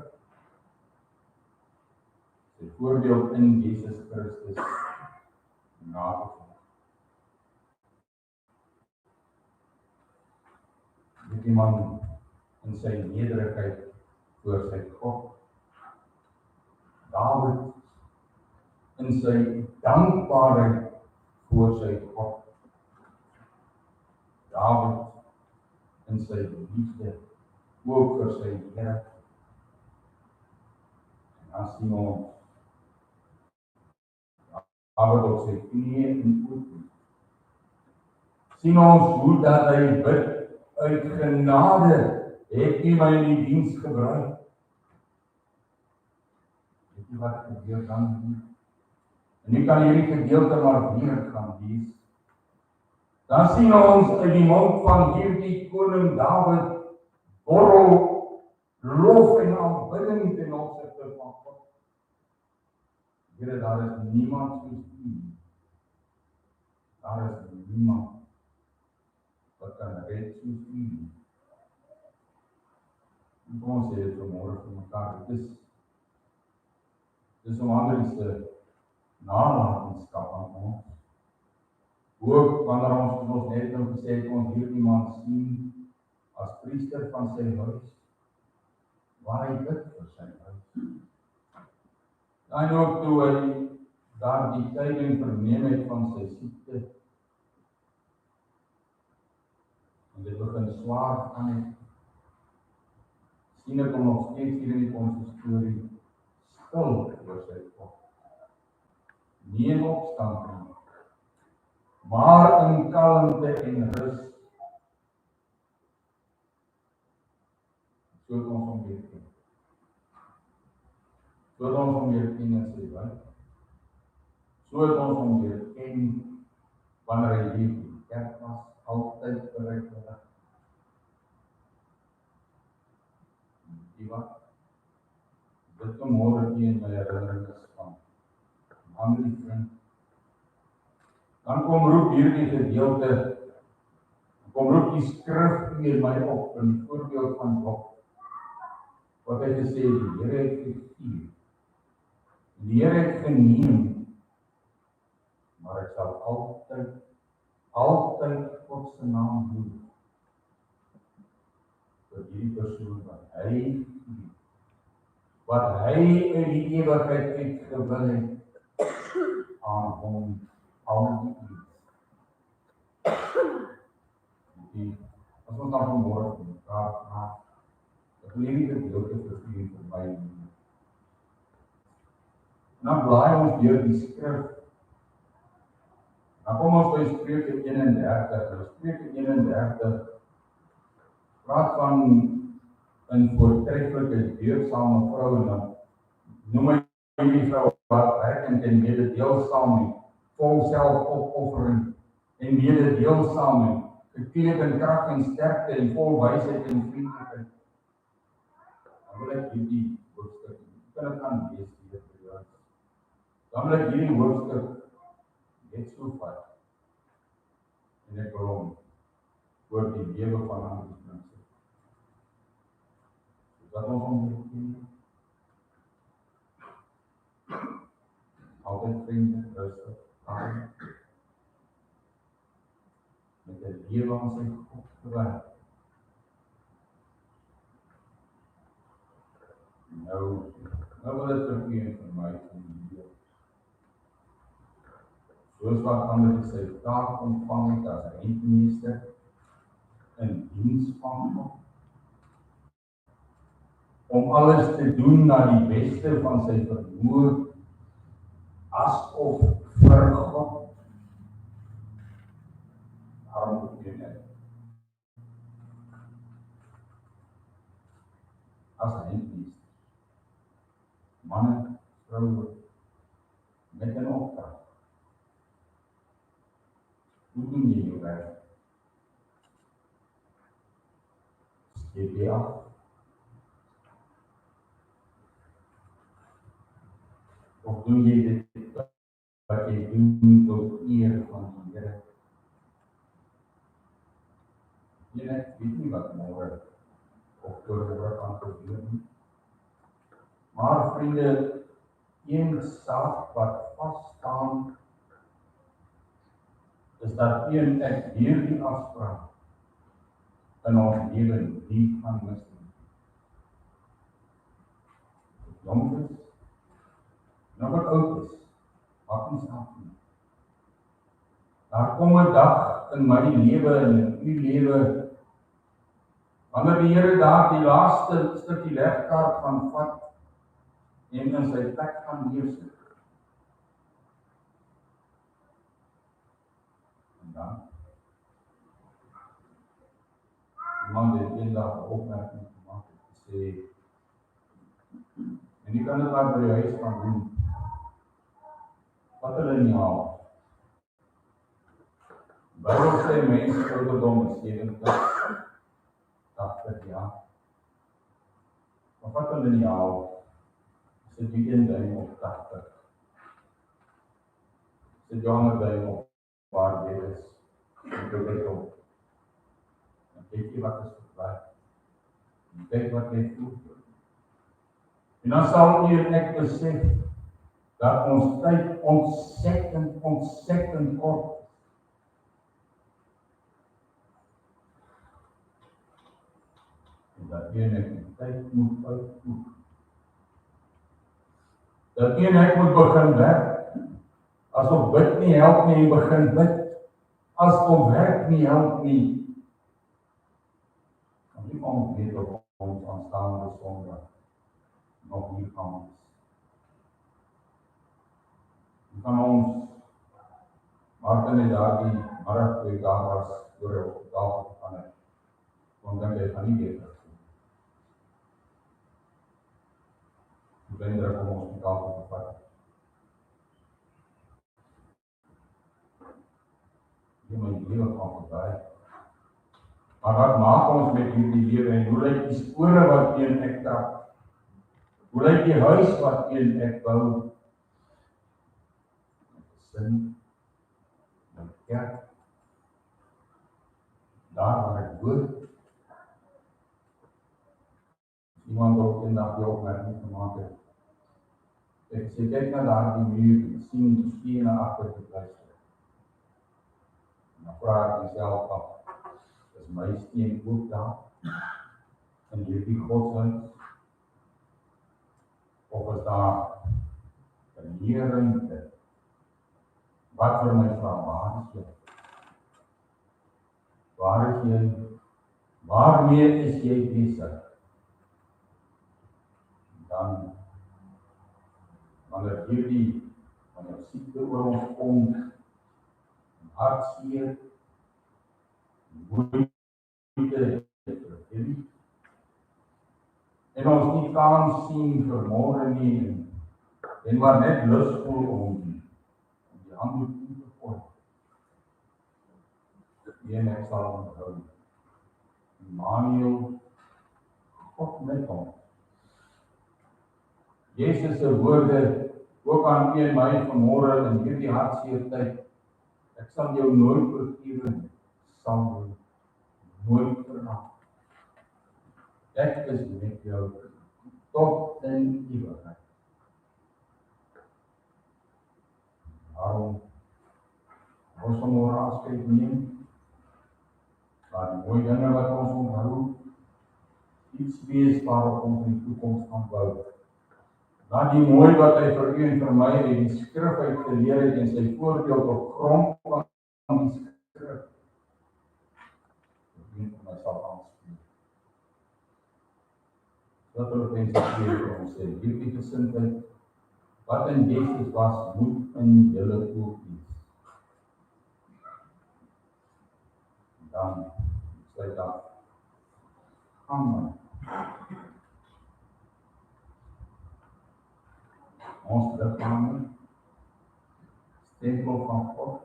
Speaker 3: Sy voorbeeld in Jesus Christus na te volg. Die man in sy nederigheid voor sy God. Dawid in sy dankbaarheid voor sy God. Dawid in sy liefde ook vir sy Here. En dan sien ons Dawid op sy knieë in oorlog. Sien ons hoe dat hy bid, uit genade het U my in die diens gebruik. Weet jy wat gebeur dan hier? En nu kan hierdie gedeelte maar weer gaan lees. Dan sien ons uit die mond van hierdie koning Dawid borrel lof en aanbidding ten opsigte van God. Here, daar is niemand soos U. Daar is niemand wat kan red soos U. En kom ons sê dit vanmôre vir mekaar. Dis 'n wonderlike nalatenskap aan ons. Ook wanneer ons net nou gesê het, ons hierdie man sien as priester van sy huis, waar hy bid vir sy huis. En ook toe hy daar die tyding verneem het van sy siekte, en dit begin swaar aan het, sien ek hom nog steeds hier in die konsistorie, stil oor sy God. Nie in opstand nie, maar in kalmte en rus. So het ons hom weer ken. So het ons hom weer ken in sy wijk. So het ons hom weer ken wanneer hy hier in die kerk was, altyd bereikbaar. Die wat? Dit vanmôre in my herinnering is van ander vriend. Dan kom roep hierdie gedeelte, kom roep die skrif in my op, in die voorbeeld van Job, wat hy gesê, die Here het gegee, die Here het geneem, maar ek sal altyd God se naam doen, vir die persoon wat hy in die ewigheid uitgewin het, aan hom al die as ons dan vanmôre van mekaar vraag, ek wil hierdie gedeelte vir u verby neem. Dan blaai ons deur die skrif. Dan kom ons by Spreuke 31. Spreuke 31 praat van 'n voortreffelike deurgsame vrou, en dan noem hy die vrou wat werkend en mededeelsaam en vol selfopoffering en mededeelsaam en gekleed in krag en sterkte en vol wysheid en vriendelikheid. Dan wil ek hierdie hoofstuk, jy kan dit gaan lees hier vir jou. Dan wil ek hierdie hoofstuk net so vat. En ek wil hom oor die lewe van Andries Prinsen. Dat ons hom ken. Altyd vriende, rustig, kalm. Met 'n lewe aan sy God gewerk. Nou wil dit vir u en vir my doen. Soos wat Andries sy taak ontvang het as rentmeester in diens van God, om alles te doen na die beste van sy vermoë, asof vir God. Daarom moet jy net as rentmeester, manne, vroue, met 'n opdrag. Hoe doen jy jou werk? Skep jy af? Of doen jy dit wat jy doen tot eer van die Here? Ek weet nie wat môre of oor gaan gebeur nie. Maar vriende, een saak wat vas staan, is dat u en ek hierdie afspraak in ons lewe nie gaan mis nie. Jong is, nog wat oud is, maak nie saak nie. Daar kom 'n dag in my lewe en in u lewe, wanneer die Here daar die laaste stukkie legkaart gaan vat en in sy plek gaan neersit. En dan, iemand het eendag 'n opmerking gemaak en gesê, en jy kan dit maar by die huis gaan doen, wat hulle nie haal. Bybel sê mense ouderdom is 70, 80 jaar. Maar wat hulle nie haal, sit die een duim op 80. Sit die ander duim op waar jy is. En doe dit op. En kyk jy wat is verplaat. En kyk wat jy voel. En dan sal jy en ek besef dat ons tyd ontsettend kort. En dat jy en ek die tyd moet uitvoer. Dat jy en ek moet begin werk. Asof bid nie help nie, en begin bid. Asof werk nie help nie. Want niemand weet of ons aanstaande Sondag nog hier kan wees. Van ons, Martin het daardie middag toe daar was, oor die hospitaal gegaan het, want dan jy gaan nie weer terug. Die blindere om hospitaal te gevat. Jy my lewe gaan verby. Maar wat maak ons met hierdie lewe en hoe lyk die spore wat een ek trap? Hoe lyk die huis wat een ek bou? Sin, my kerk, daar waar ek woon. Iemand ook eendag die opmerking gemaak het. Ek sê, kyk na daar die muur en sien die stene agter die pleister. En dan vraag ek myself af, is my steen ook daar? In hierdie godshuis? Of is daar 'n leerruimte? Wat vir my vraag, waar is jy? Waar is jy? Waarmee is jy besig? Dan, wanneer siekte oor ons kom, en hartseer, en moeite, en ons nie kan sien vir môre nie, en maar net lus voel om die handdoek toe te gooi. En ek sal onthou, Immanuel, God met ons, Jesus se woorde ook aan u en my vanmôre in hierdie hartseer tyd. Ek sal jou nooit vergewe nie, sal jou nooit verlaat. Ek is met jou tot in ewigheid. Daarom, ons vanmôre afskeid neem, van die mooi dinge wat ons onthou, iets wees waarop ons in die toekoms gaan bou. Dan die mooi wat hy vir u en vir my uit die skrif uit geleer het en sy voorbeeld op grond van die skrif. Ek weet vir myself aanspreek. Dat Filippense 2 vir ons sê, hierdie gesindheid, wat in Jesus was, moet in julle ook wees. En dan sluit af. Gaan maar. Ons liggame, tempel van God.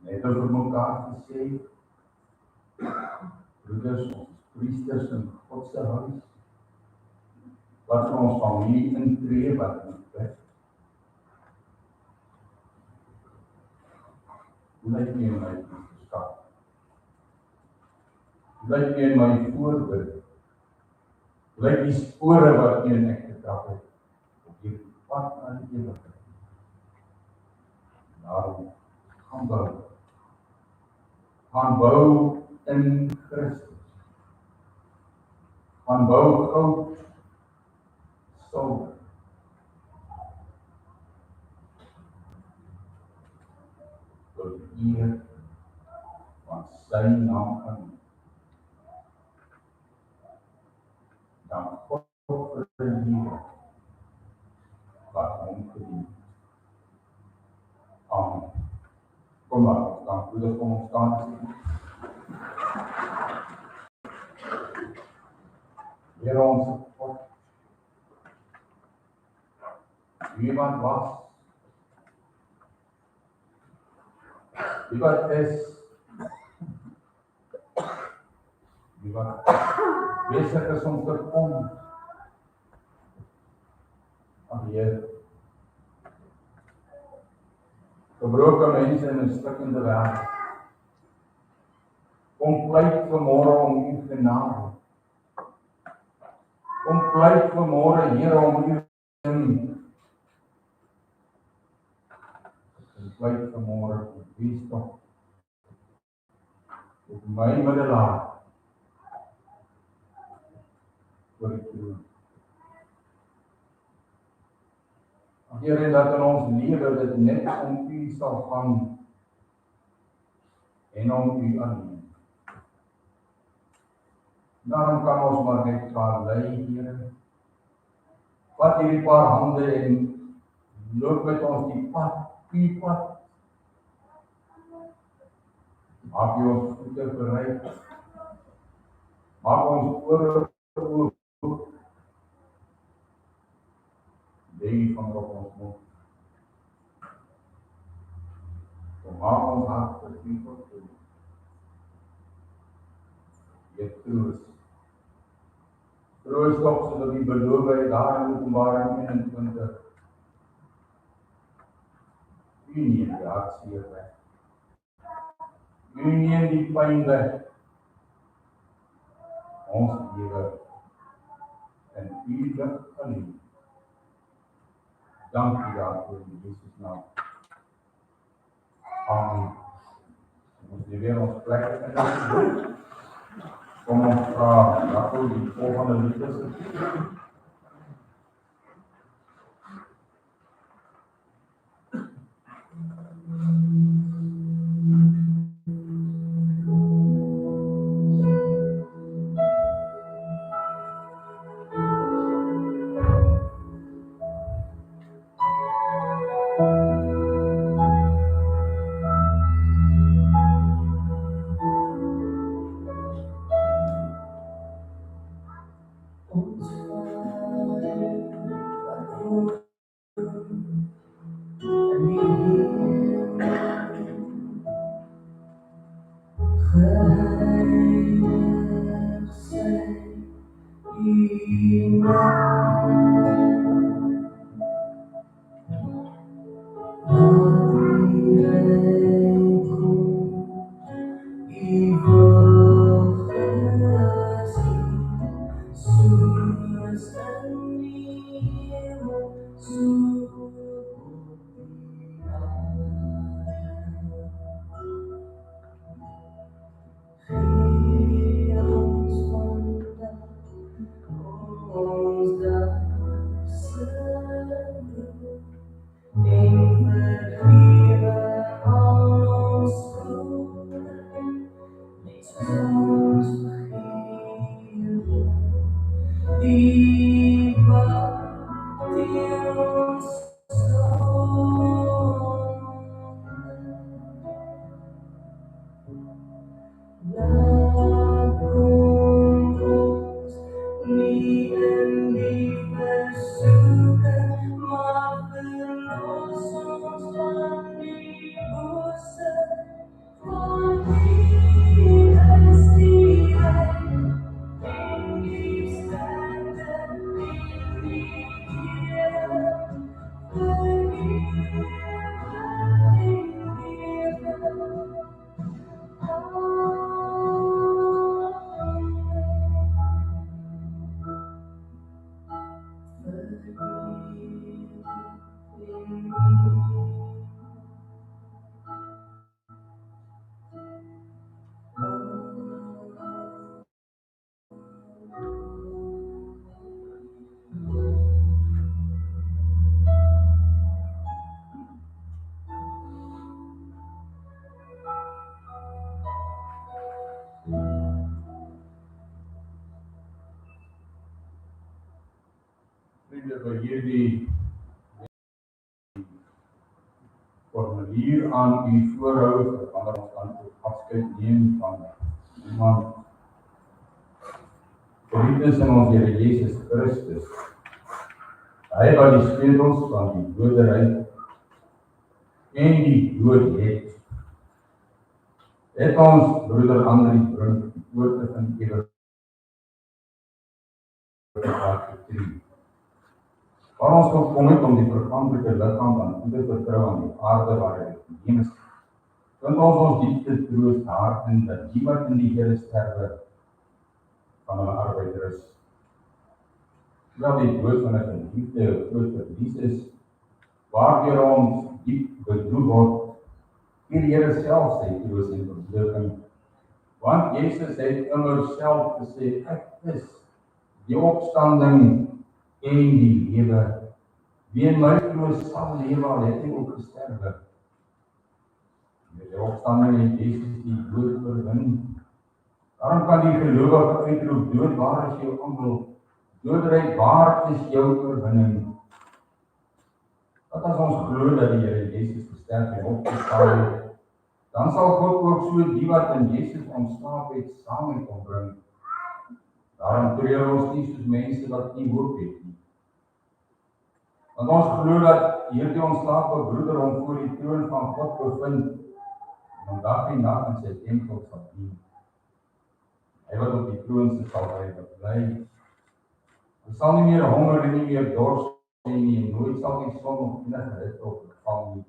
Speaker 3: Net vir mekaar gesê, broeders, ons priesters in God se huis, wat vir ons familie intree, wat moet bid. Hoe lyk nie in my priesterskap? Hoe lyk nie in my voorbeeld? Hoe lyk die spore wat nie in ek getrap het, op die pad aan die ewigheid? Daarom, gaan bou. Gaan bou in Christus. Gaan bou goud, silwer. Tot die eer van sy naam aan. Dank God vir die lewe wat hom verdien. Amen. Kom maar, dank broeders kom ons staan sien. Here ons God, wie wat was, wie wat is, wie wat besig is om te kom. Ag Heer, gebroke mense in 'n stikkende wêreld. Kom pleit vanmôre om u genade. Kom pleit vanmôre, Here, om u ding. Kom pleit vanmôre om wees tog op my middelaar voor die troon. Here, dat in ons lewe dit net om u sal gaan en om u alleen. Daarom kan ons maar net gaan lei, Here. Vat hierdie paar hande en loop met ons die pad, u pad. Maak u ons voete bereid. Maak ons ore oop. Lei van op ons mond. Kom maak ons hart vir u tot toe. Jy troos. Troos tog sodat die beloof hy daar in Openbaring 21. U neem die hartseer weg. U neem die pyn weg. Ons lewe in u lig alleen. Dank u daarvoor in Jesus naam. Amen. Ons weer ons plek in die kom ons vra, daarvoor die volgende liedjes.
Speaker 6: Heilig zij,
Speaker 3: aan u voorhou, wanneer ons dan ook afskeid neem van iemand geliefdes in ons Here Jesus Christus. Hy wat die sleutels van die doderyk en die dood het ons broeder Andries Brink die poorte van die ewigheid getree. Waar ons gekom het om die verganklike liggaam aan u te vertrou aan die aarde waar hy geneem is, vind ons diepste troos daarin dat die wat in die Here sterwe van hulle arbeid rus. Terwyl die dood van 'n geliefde 'n groot verlies is, waardeur ons diep bedroef word, gee die Here self sy troos en verligting. Want Jesus het immers self gesê, ek is die opstanding en die lewe. Wie in my glo sal lewe al het hy ook gesterwe. Met die opstanding het Jesus die dood oorwin. Daarom kan die gelowige uitroep, dood, waar is jou angel? Doodryk, waar is jou oorwinning? Wat as ons glo dat die Here Jesus gesterf en opgestaan het, dan sal God ook so die wat in Jesus ontslaap het, saam met hom bring. Daarom treur ons nie soos mense wat nie hoop het nie. Want ons glo dat hierdie ontslape broeder hom voor die troon van God bevind, en dag en nag in sy tempel sal dien. Hy wat op die troon sit sal bly. Hy sal nie meer honger en nie meer dors hê nie, en nooit sal die son of enige hitte op val nie.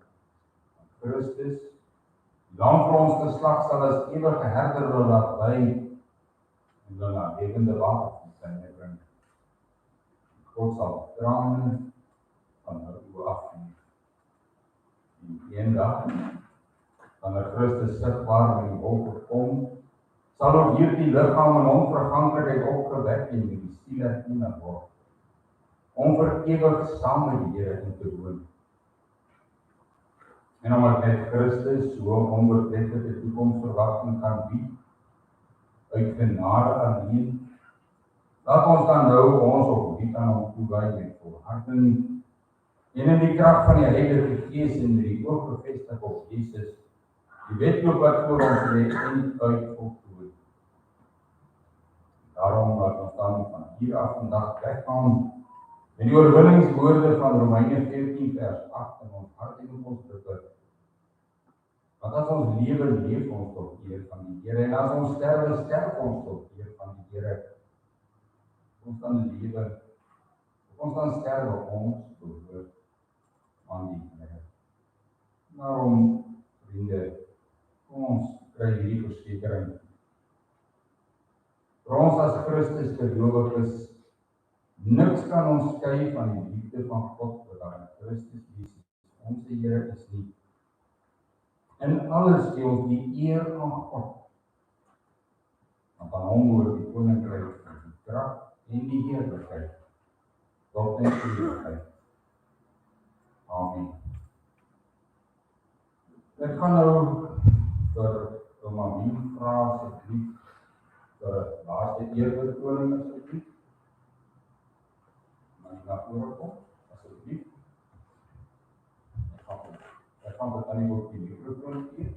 Speaker 3: Christus, die lam vir ons geslag, sal as ewige herder wil laat bly, en wil na lewende water van sy bring. God sal trane van hulle oë afneem. En een dag, wanneer Christus sigbaar met die wolke kom, sal ook hierdie liggaam in onverganklikheid opgewek en met die siel herenig word, om vir ewig saam met die Here in te woon. En omdat met Christus so 'n onbeperkte toekomsverwagting kan bied, uit genade alleen, laat ons dan nou ons opnuut aan hom toewy met volharding, en in die krag van die Heilige Gees en met die oog gefestig op Jesus, die wedloop wat voor ons lê en uit voltooi. Daarom laat ons dan van hier af vandag weggaan en die oorwinningswoorde van Romeine 14 vers 8 in ons hart en op ons drukke. Want as ons lewe, leef ons tot eer van die Here, en as ons sterwe, sterf ons tot eer van die Here. Ons dan lewe, ons dan sterwe, ons behoort aan die Here. Daarom, vriende, ons kry hierdie versekering. Vir ons as Christus gelowiges, niks kan ons skei van die liefde van God wat daar in Christus Jesus, ons Here is nie. In alles gee ons die eer aan God. Want aan hom behoort die koninkryk, die krag en die heerlikheid tot in ewigheid. Amen. Ek gaan nou vir Mami vra asseblief vir laaste eerbetoning asseblief. Maar na vore kom, asseblief. Ek gaan dit aan die op die mikrofoon gee.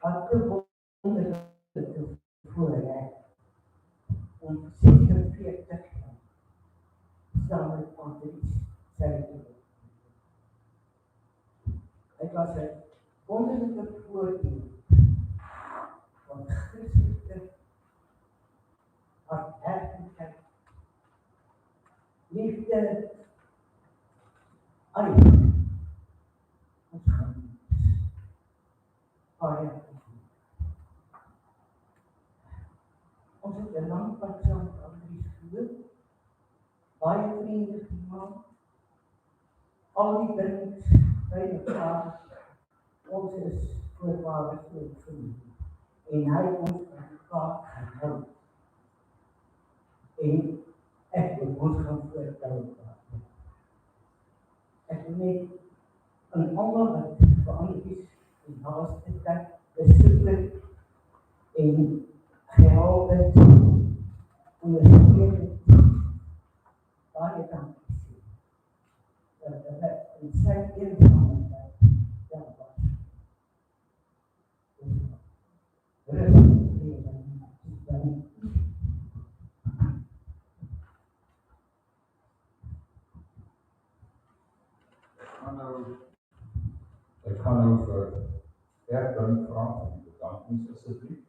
Speaker 1: Wat 'n wonderlike voorreg om 46 jaar saam met Andries sy te doen. Dit was 'n wonderlike voorbeeld van Christelike harthertigheid, liefde, alles. Ons gaan baie ons het 'n lang pad saam met Andries geloop, baie vriende gemaak, al die dinge by mekaar. Ons is voorwaardig groot vriende, en hy ons by mekaar gehou, en ek wil ons gaan voortbou. Ek wil net aan almal wat vir Andries die naaste tyd bestuurlijk en gehelpen ondersteunend baie dankie sê. Dat hulle in sy eensaamheid daar was. Rustig lewe dan
Speaker 3: Ek gaan nou vir Bertrand vra van die bedankings asseblief.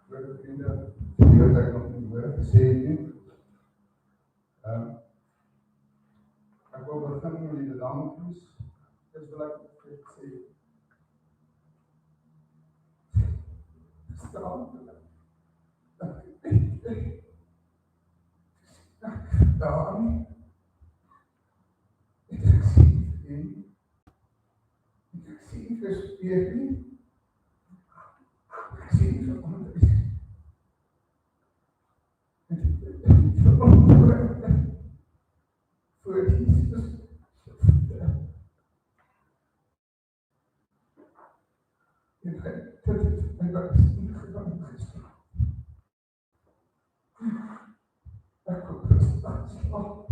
Speaker 3: Goeie vriende, weet ek nog nie woorde gesê het nie. Ek wil begin met die bedankings. Dis wil ek sê. Staan. Daan. Ek sien verspeer nie. Ek sien verander. Voor Jesus. En dat is niet gedaan gestaan. Ek wil gestaan slaan.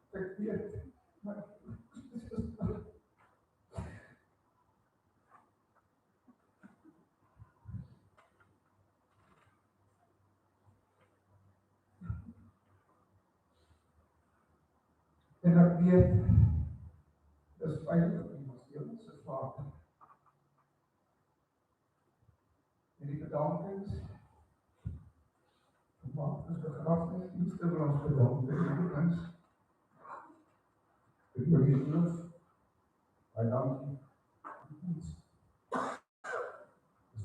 Speaker 3: Ek weet, maar en ek weet, dis veilig in ons hemelse Vader. En die bedankings, gemaak is begrafnisdienste vir ons bedankings, ek wil die geloof, baie dankie, dis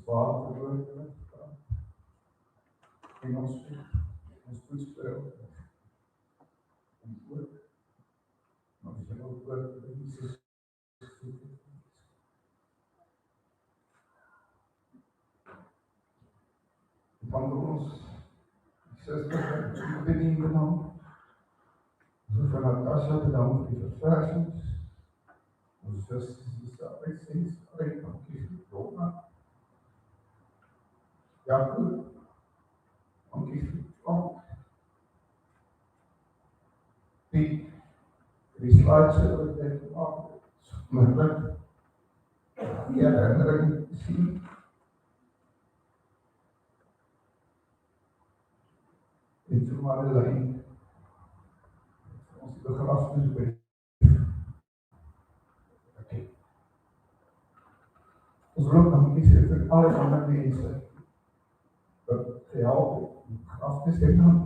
Speaker 3: waar verwoord, en ons voetspel, en ook, maar ons ook Jesus van ons suster bedien genoem. So van Natasha bedank vir die versings. Ons susters is daar uitsens, dankie vir die doma. Jacob, dankie vir die doma. Piet, die slaatse wat ek gemaakt het, smerlik, die herinnering sien. En vir Madeleine, ons begrafnis by okay. Ons wil ook dankie sê vir alle ander mense wat gehelp het om begrafnis te doen.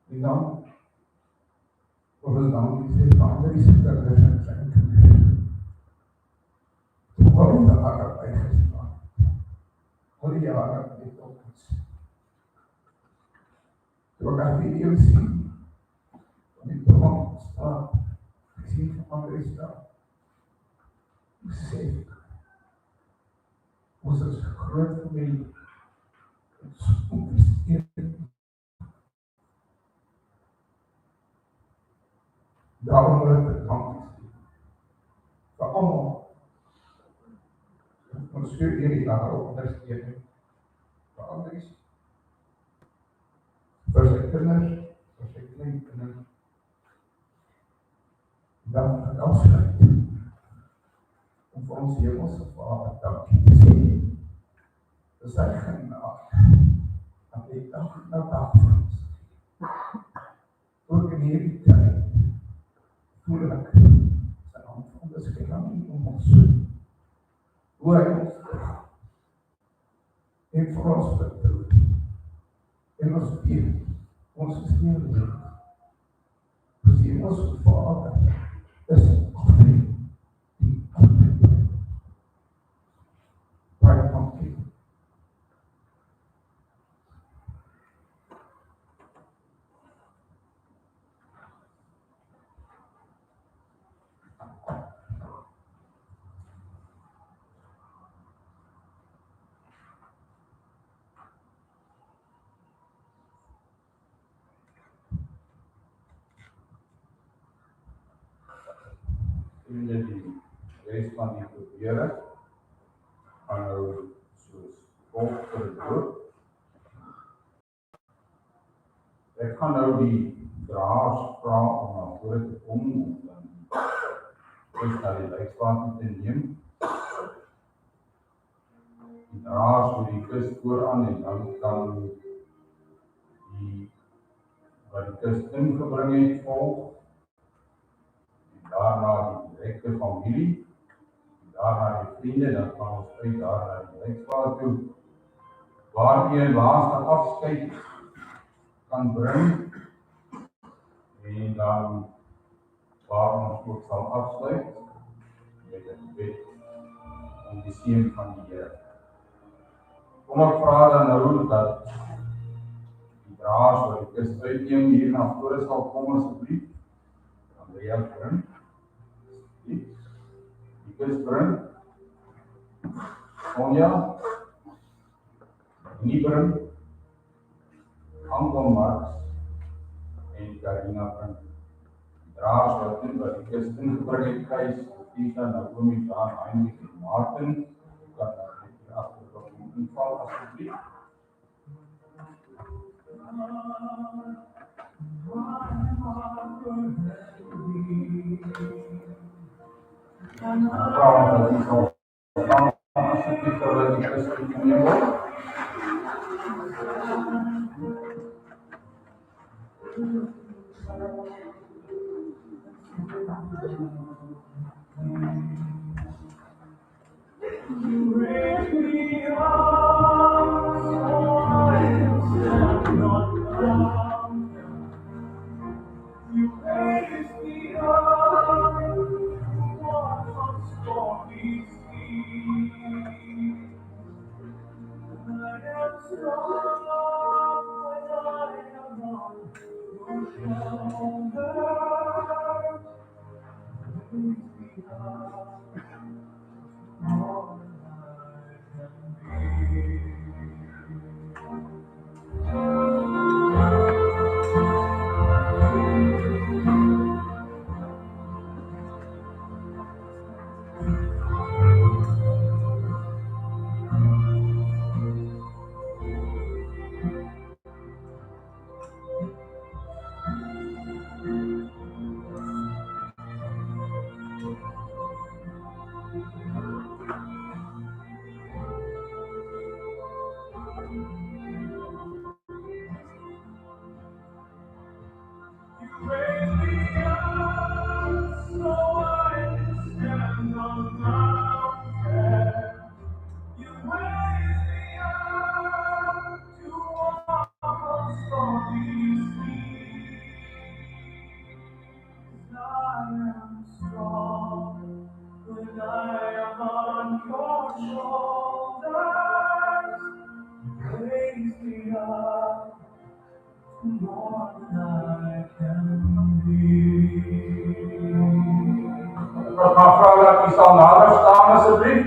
Speaker 3: En dan wil ons dankie sê vir ander die kinders en kleinkinders. Toe al die arbeid gestaan. Al die jare met ons. Toe ek die video sien, van die bron staan, ek sien van ander staan. Ek sê, ons is groot familie, ons ondersteun. Daarom wil ek dankie vir almal. Ons stuur hierdie jare op ondersteuning vir ander vir sy kinders, vir sy kleinkinders. Dan het afsluit om vir ons hemelse Vader dankie te sê. Dis sy genade, dat hy dag na dag vir ons. Ook in hierdie tyd, voel ek sy hand van beskerming om ons. Hoe hy ons draag, en vir ons vertrouwt, en ons weet, ons is nie alleen. Dus die ons Vader is altyd, die altyd. Baie dankie. vriende die res van die probere gaan nou soos volg verloop. Ek gaan nou die draers vra om na vore te kom om dan eers na die lijkspaar te neem. Die draers met die kus vooraan en dan kan die wat die kus ingebring het volg. En daarna die direkte familie. En daarna die vriende, dan kan ons uit daar na die lijkspaar toe. Waar jy een laaste afskeid kan bring. En dan waar ons ook sal afsluit met 'n gebed om die seën van die Here. Kom ek vra dan nou dat die draers wat die kus uitneem hier na vore sal kom asseblief. Andrea bring. Die kus bring. Sonja. Nie bring. Anton Marx en Karina bring. Draers wat die kus ingebring het, Kees, Tisa, Naomi, Daan, Heinrich en Martin, kan daar net hier agterop inval asseblief. En vra ons dat die sal staan asseblief terwyl die kus uitgeneem word. Ek gaan vra dat u sal nader staan asseblief.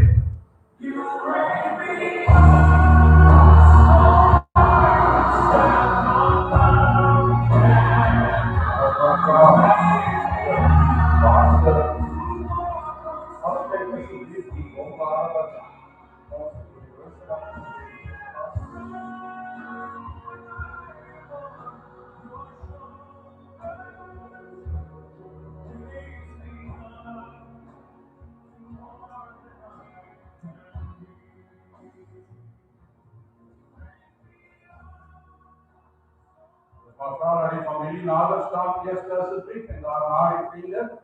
Speaker 3: Maar vra dat die familie nader staan eers asseblief en daarna die vriende.